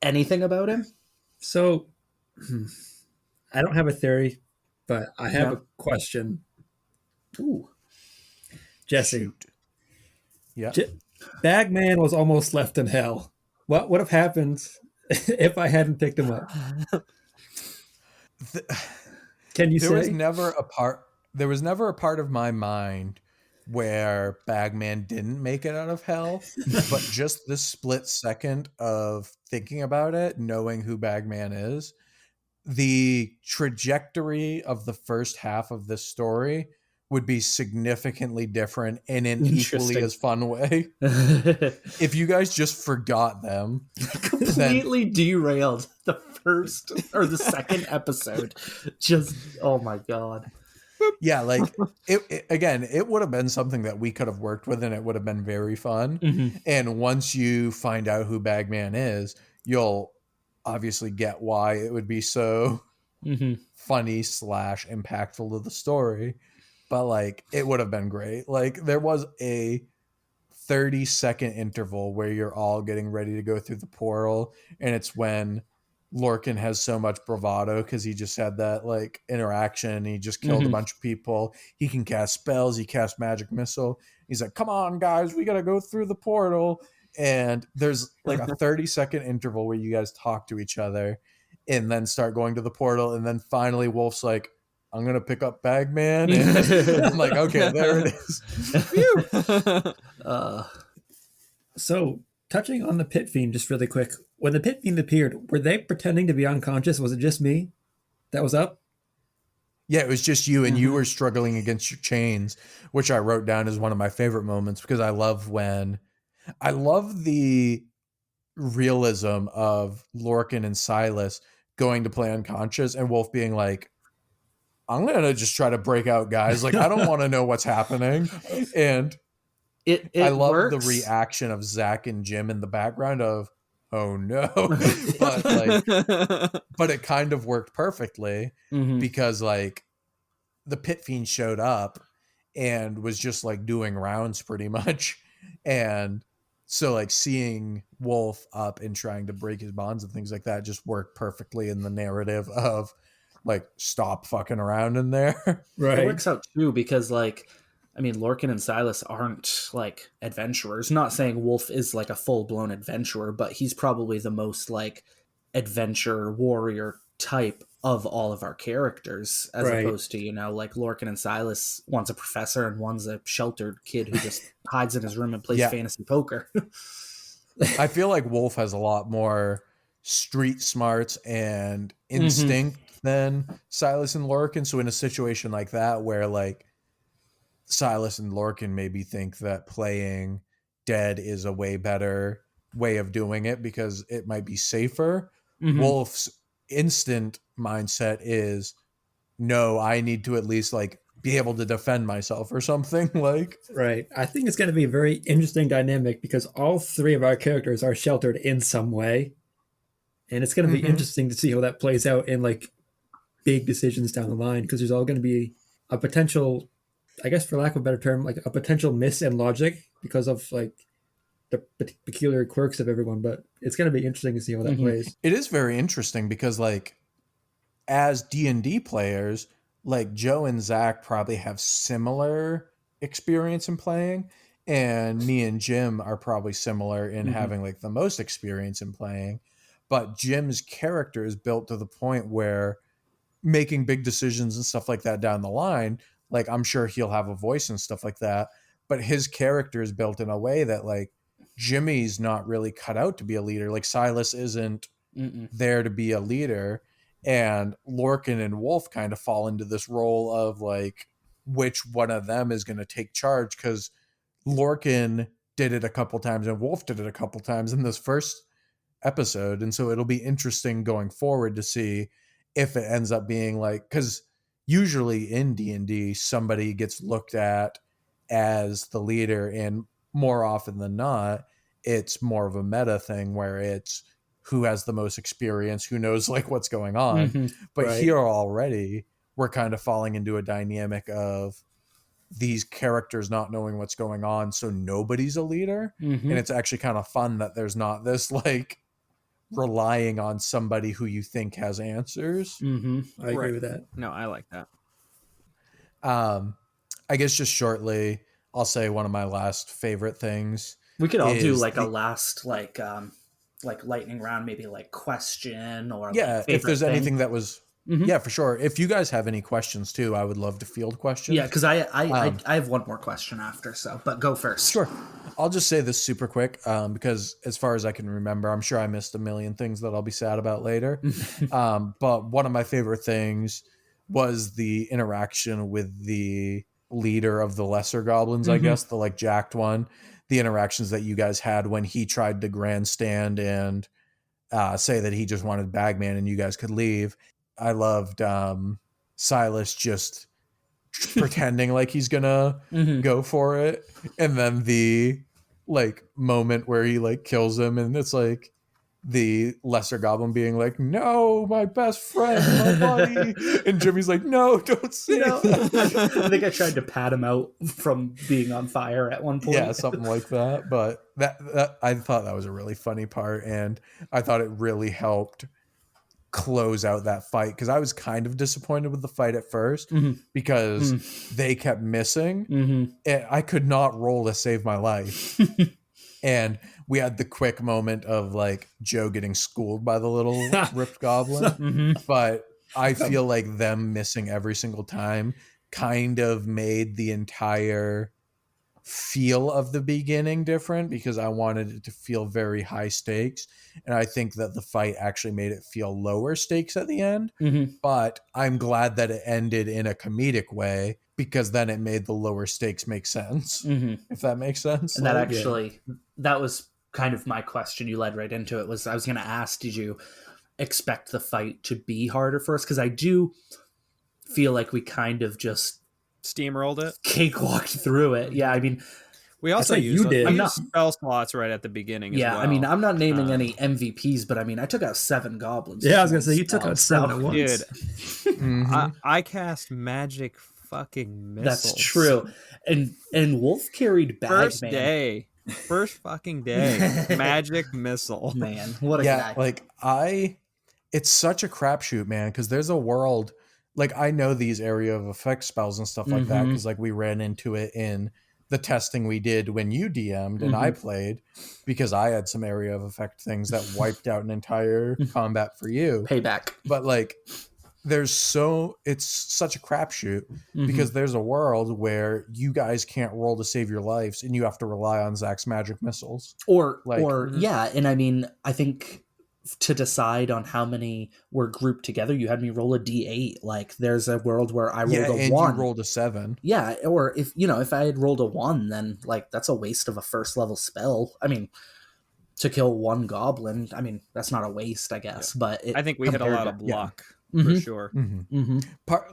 anything about him? So I don't have a theory, but I have a question. Ooh. Jesse. Yeah. Bagman was almost left in hell. What would have happened if I hadn't picked him up? Can you say? There was never a part of my mind where Bagman didn't make it out of hell, but just this split second of thinking about it, knowing who Bagman is, the trajectory of the first half of this story would be significantly different in an equally as fun way. If you guys just forgot them. Completely derailed the first or the second episode. Just, oh my God. Yeah, like it would have been something that we could have worked with and it would have been very fun. And once you find out who Bagman is, you'll obviously get why it would be so funny / impactful to the story. But like it would have been great. Like there was a 30-second interval where you're all getting ready to go through the portal, and it's when Lorcan has so much bravado because he just had that like interaction. He just killed a bunch of people. He can cast spells. He cast magic missile. He's like, come on, guys, we got to go through the portal. And there's like a 30-second interval where you guys talk to each other and then start going to the portal. And then finally Wolf's like, I'm going to pick up Bagman. And I'm like, okay, there it is. So touching on the Pit Fiend just really quick, when the Pit Fiend appeared, were they pretending to be unconscious? Was it just me that was up? Yeah, it was just you, and you were struggling against your chains, which I wrote down as one of my favorite moments because I love the realism of Lorcan and Silas going to play unconscious and Wolf being like, I'm going to just try to break out, guys. Like, I don't want to know what's happening. And I love the reaction of Zach and Jim in the background of, oh no. but it kind of worked perfectly because like the Pit Fiend showed up and was just like doing rounds pretty much. And so like seeing Wolf up and trying to break his bonds and things like that just worked perfectly in the narrative of like, stop fucking around in there. Right. It works out too because like, I mean, Lorcan and Silas aren't like adventurers. Not saying Wolf is like a full-blown adventurer, but he's probably the most like adventure warrior type of all of our characters, as opposed to, you know, like Lorcan and Silas, one's a professor and one's a sheltered kid who just hides in his room and plays fantasy poker. I feel like Wolf has a lot more street smarts and instinct than Silas and Lorcan. So in a situation like that where like Silas and Lorcan maybe think that playing dead is a way better way of doing it because it might be safer, Wolf's instant mindset is, no, I need to at least like be able to defend myself or something. Like, right. I think it's going to be a very interesting dynamic because all three of our characters are sheltered in some way, and it's going to be interesting to see how that plays out in like big decisions down the line, because there's all going to be a potential, I guess for lack of a better term, like a potential miss in logic because of like the peculiar quirks of everyone. But it's going to be interesting to see how that plays. It is very interesting because like as D&D players, like Joe and Zach probably have similar experience in playing, and me and Jim are probably similar in having like the most experience in playing. But Jim's character is built to the point where making big decisions and stuff like that down the line, like I'm sure he'll have a voice and stuff like that, but his character is built in a way that like Jimmy's not really cut out to be a leader. Like Silas isn't there to be a leader, and Lorcan and Wolf kind of fall into this role of like which one of them is going to take charge, because Lorcan did it a couple times and Wolf did it a couple times in this first episode. And so it'll be interesting going forward to see if it ends up being like, because usually in D&D somebody gets looked at as the leader, and more often than not it's more of a meta thing where it's who has the most experience, who knows like what's going on. But here already we're kind of falling into a dynamic of these characters not knowing what's going on, so nobody's a leader. And it's actually kind of fun that there's not this like relying on somebody who you think has answers. I agree with that. No, I like that. I guess just shortly, I'll say one of my last favorite things. We could all do like a last like lightning round, maybe like question or like if there's anything that was yeah, for sure. If you guys have any questions too, I would love to field questions. Yeah, because I have one more question after, so but go first. Sure. I'll just say this super quick because as far as I can remember, I'm sure I missed a million things that I'll be sad about later. But one of my favorite things was the interaction with the leader of the lesser goblins, I guess, the like jacked one. The interactions that you guys had when he tried to grandstand and say that he just wanted Bagman and you guys could leave. I loved Silas just pretending like he's gonna go for it, and then the like moment where he like kills him, and it's like the lesser goblin being like, "No, my best friend, my buddy," and Jimmy's like, "No, don't say that." I think I tried to pat him out from being on fire at one point. Yeah, something like that. But that I thought that was a really funny part, and I thought it really helped close out that fight, because I was kind of disappointed with the fight at first because they kept missing, and I could not roll to save my life. And we had the quick moment of like Joe getting schooled by the little ripped goblin. But I feel like them missing every single time kind of made the entire feel of the beginning different, because I wanted it to feel very high stakes. And I think that the fight actually made it feel lower stakes at the end. But I'm glad that it ended in a comedic way, because then it made the lower stakes make sense, if that makes sense. And that actually, that was kind of my question. You led right into it. I was going to ask, did you expect the fight to be harder for us? Because I do feel like we kind of just steamrolled it, cakewalked through it. Yeah, I mean, we also used spell slots right at the beginning. Yeah, as well. I mean, I'm not naming any MVPs, but I mean, I took out 7 goblins. Yeah, I was gonna say you took out 7 at once. Dude, I cast magic fucking missiles. That's true. And Wolf carried bad. First fucking day, magic missile. Man, what a guy! Like it's such a crapshoot, man. Because there's a world. Like, I know these area of effect spells and stuff like that, because like we ran into it in the testing we did when you DM'd and I played, because I had some area of effect things that wiped out an entire combat for you. Payback. But like, it's such a crapshoot, because there's a world where you guys can't roll to save your lives, and you have to rely on Zach's magic missiles. Yeah, and I mean, I think to decide on how many were grouped together, you had me roll a d8. Like, there's a world where I rolled a 1. You rolled a 7. Yeah, or if I had rolled a 1, then like that's a waste of a first level spell. I mean, to kill 1 goblin, I mean, that's not a waste, I guess. Yeah. But I think we hit a lot of luck for sure.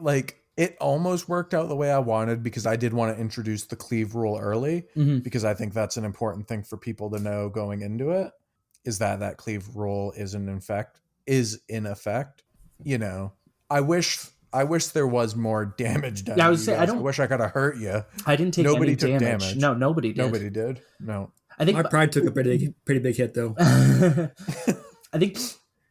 Like, it almost worked out the way I wanted, because I did want to introduce the cleave rule early, because I think that's an important thing for people to know going into it. Is that cleave rule is in effect. You know, I wish there was more damage done. Yeah, I wish I could have hurt you. I didn't take any damage. No, nobody did. Nobody did. No. I think my pride took a pretty big hit, though. I think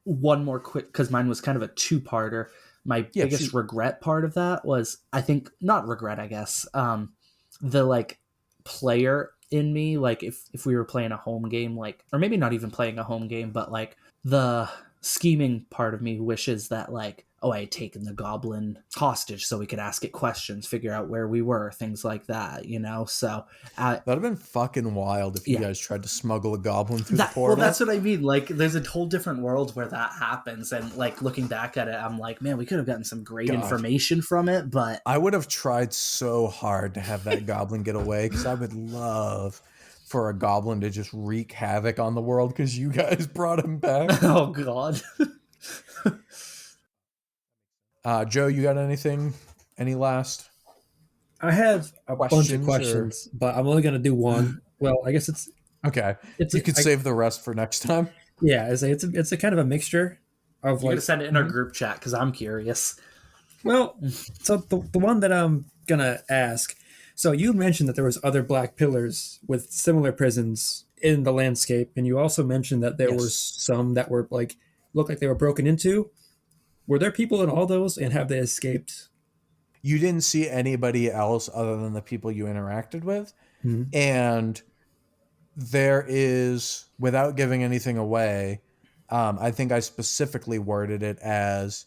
one more quick, because mine was kind of a 2-parter. My biggest regret part of that was, I think, not regret, I guess, the like player in me, like if we were playing a home game, like, or maybe not even playing a home game, but like the scheming part of me wishes that like, oh, I had taken the goblin hostage so we could ask it questions, figure out where we were, things like that, you know? So that'd have been fucking wild if you guys tried to smuggle a goblin through the portal. Well, that's what I mean. Like, there's a whole different world where that happens. And like, looking back at it, I'm like, man, we could have gotten some great information from it, but I would have tried so hard to have that goblin get away, because I would love for a goblin to just wreak havoc on the world, because you guys brought him back. Oh, God. Joe, you got anything? Any last? I have a bunch of questions, but I'm only going to do one. Well, I guess it's okay. You could save the rest for next time. Yeah, it's a kind of a mixture of You're gonna send it in our group chat, because I'm curious. Well, so the one that I'm gonna ask. So you mentioned that there was other black pillars with similar prisons in the landscape, and you also mentioned that there were some that were like looked like they were broken into. Were there people in all those, and have they escaped? You didn't see anybody else other than the people you interacted with. And there is, without giving anything away, I think I specifically worded it as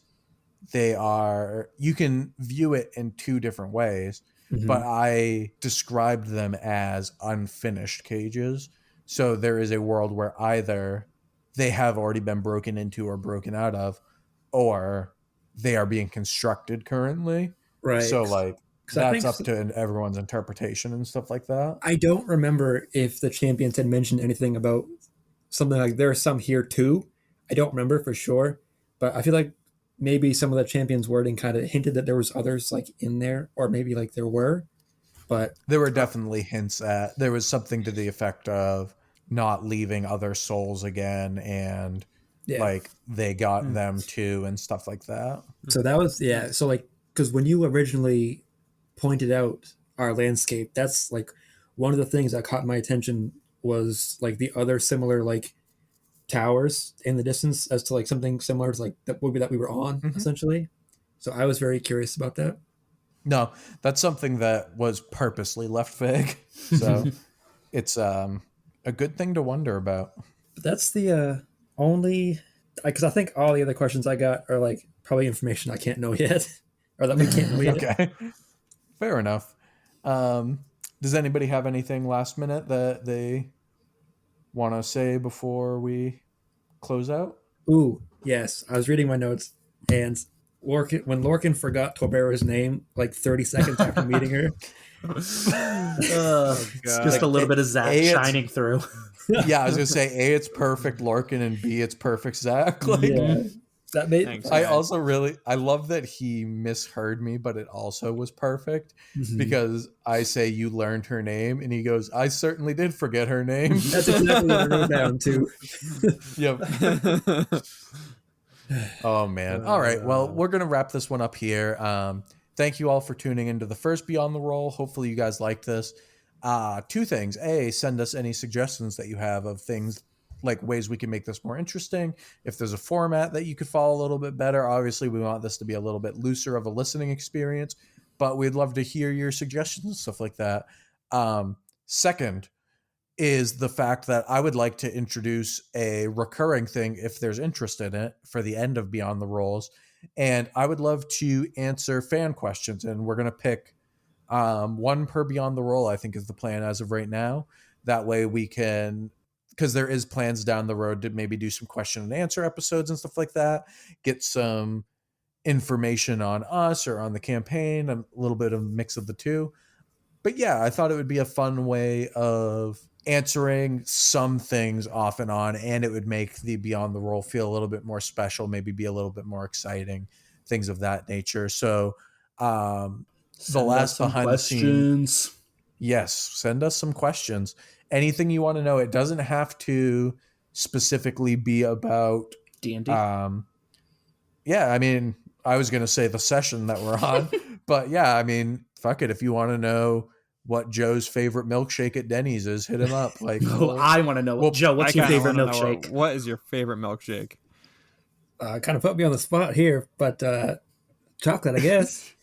you can view it in 2 different ways, but I described them as unfinished cages. So there is a world where either they have already been broken into or broken out of, or they are being constructed currently. Right. So like, that's up to everyone's interpretation and stuff like that. I don't remember if the champions had mentioned anything about something like there are some here too. I don't remember for sure, but I feel like maybe some of the champions' wording kind of hinted that there was others like in there, or maybe like there were, but there were definitely hints at, there was something to the effect of not leaving other souls again, and like they got them too and stuff like that. So that was so like, because when you originally pointed out our landscape, that's like one of the things that caught my attention was like the other similar like towers in the distance as to like something similar to like that movie that we were on essentially. So I was very curious about that. No, that's something that was purposely left vague. So it's a good thing to wonder about. But that's the only, because I think all the other questions I got are like probably information I can't know yet, or that we can't know yet. Okay, fair enough. Does anybody have anything last minute that they want to say before we close out? Ooh, yes. I was reading my notes, and when Lorcan forgot Torbera's name like 30 seconds after meeting her. Just a little bit of Zach shining through. Yeah, I was gonna say A, it's perfect Lorcan, and B, it's perfect Zach. Like, yeah, that made. Thanks, I also I love that he misheard me, but it also was perfect because I say you learned her name, and he goes, "I certainly did forget her name." That's exactly what I wrote down too. Yep. Oh man. All right. Well, we're gonna wrap this one up here. Thank you all for tuning into the first Beyond the Roll. Hopefully you guys liked this. Two things. A, send us any suggestions that you have of things like ways we can make this more interesting. If there's a format that you could follow a little bit better, obviously we want this to be a little bit looser of a listening experience, but we'd love to hear your suggestions and stuff like that. Second is the fact that I would like to introduce a recurring thing if there's interest in it for the end of Beyond the Rolls. And I would love to answer fan questions, and we're going to pick one per Beyond the Roll, I think is the plan as of right now. That way we can, because there is plans down the road to maybe do some question and answer episodes and stuff like that, get some information on us or on the campaign, a little bit of a mix of the two. But yeah, I thought it would be a fun way of answering some things off and on, and it would make the Beyond the Roll feel a little bit more special, maybe be a little bit more exciting, things of that nature. So the last behind the scenes, yes, send us some questions. Anything you want to know. It doesn't have to specifically be about D&D. Yeah, I mean, I was going to say the session that we're on, but yeah, I mean, fuck it. If you want to know what Joe's favorite milkshake at Denny's is, hit him up. Like, I want to know. Joe, what's your favorite milkshake? What is your favorite milkshake? Kind of put me on the spot here, but chocolate, I guess.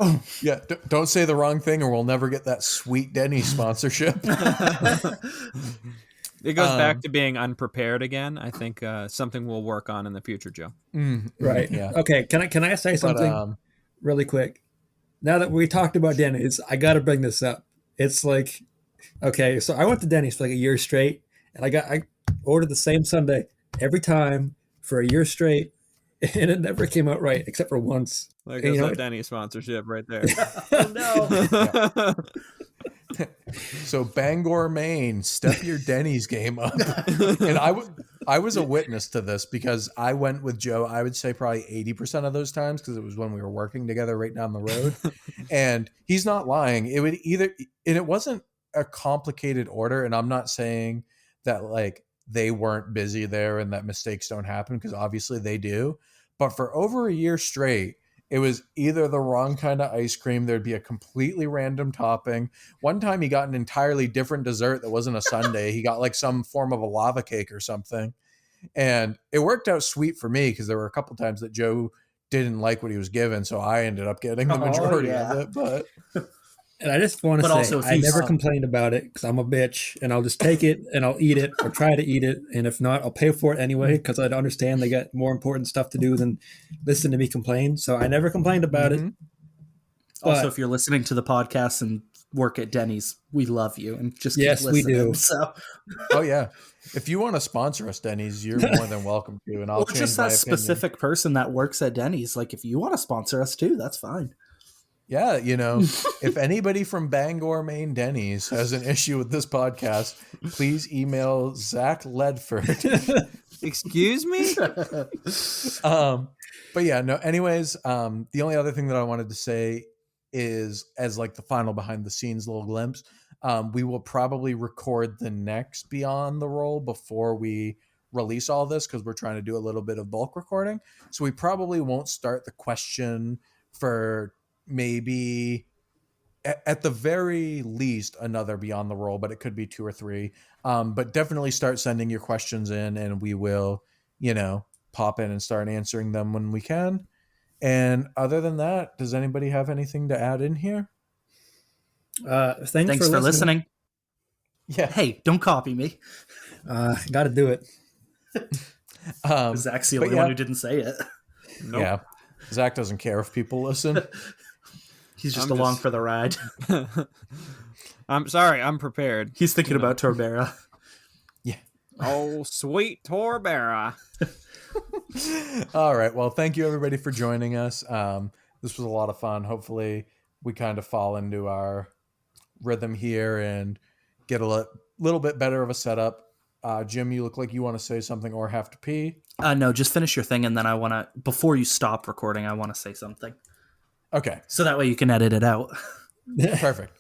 Oh yeah, don't say the wrong thing, or we'll never get that sweet Denny's sponsorship. It goes back to being unprepared again. I think something we'll work on in the future, Joe. Right. Yeah. Okay. Can I say something really quick? Now that we talked about Denny's, I got to bring this up. It's like, okay, so I went to Denny's for like a year straight, and I ordered the same sundae every time for a year straight, and it never came out right except for once. Like that's a Denny's sponsorship right there. Oh, no. So Bangor, Maine, step your Denny's game up. And I was a witness to this because I went with Joe, I would say probably 80% of those times, because it was when we were working together right down the road. And he's not lying. It would and it wasn't a complicated order. And I'm not saying that like they weren't busy there and that mistakes don't happen, because obviously they do. But for over a year straight, it was either the wrong kind of ice cream. There'd be a completely random topping. One time he got an entirely different dessert that wasn't a sundae. He got like some form of a lava cake or something. And it worked out sweet for me because there were a couple times that Joe didn't like what he was given. So I ended up getting the majority of it. But and I just want to say, I never complained about it because I'm a bitch, and I'll just take it and I'll eat it or try to eat it. And if not, I'll pay for it anyway because I understand they got more important stuff to do than listen to me complain. So I never complained about it. Also, if you're listening to the podcast and work at Denny's, we love you and just keep listening. We do. So. Oh yeah, if you want to sponsor us, Denny's, you're more than welcome to. And I'll change just my that opinion. Specific person that works at Denny's. Like, if you want to sponsor us too, that's fine. Yeah, you know, if anybody from Bangor, Maine Denny's has an issue with this podcast, please email Zach Ledford. Excuse me? But yeah, no, anyways, the only other thing that I wanted to say is, as like the final behind the scenes little glimpse, We will probably record the next Beyond the Roll before we release all this, because we're trying to do a little bit of bulk recording. So we probably won't start the question for maybe at the very least another Beyond the Roll, but it could be 2 or 3. But definitely start sending your questions in, and we will, pop in and start answering them when we can. And other than that, does anybody have anything to add in here? Thanks for listening. Yeah. Hey, don't copy me. Got to do it. Zach's the only one who didn't say it. Nope. Yeah. Zach doesn't care if people listen. He's just along for the ride. I'm sorry, I'm prepared. He's thinking about Torbera. Yeah. Oh, sweet Torbera. All right. Well, thank you everybody for joining us. This was a lot of fun. Hopefully we kind of fall into our rhythm here and get a little bit better of a setup. Jim, you look like you want to say something or have to pee. No, just finish your thing, and then before you stop recording, I want to say something. Okay. So that way you can edit it out. Perfect.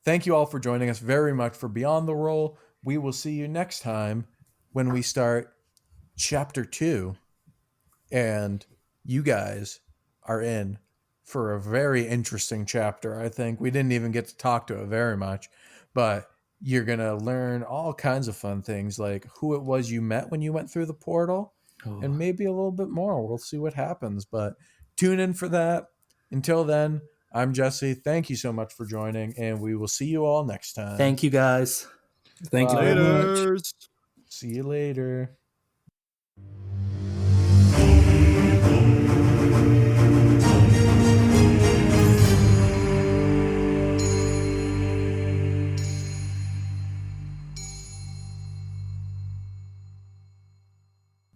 Thank you all for joining us very much for Beyond the Roll. We will see you next time when we start Chapter 2. And you guys are in for a very interesting chapter, I think. We didn't even get to talk to it very much, but you're going to learn all kinds of fun things, like who it was you met when you went through the portal, and maybe a little bit more. We'll see what happens, but tune in for that. Until then, I'm Jesse. Thank you so much for joining, and we will see you all next time. Thank you, guys. Thank you very much. See you later.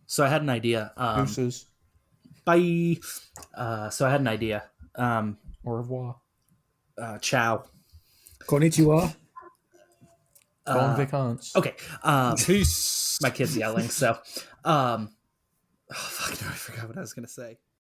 So I had an idea. Deuces. Bye. So I had an idea. Au revoir. Ciao. Konnichiwa. Bon vacances. Okay. Peace. My kid's yelling. So, fuck no, I forgot what I was gonna say.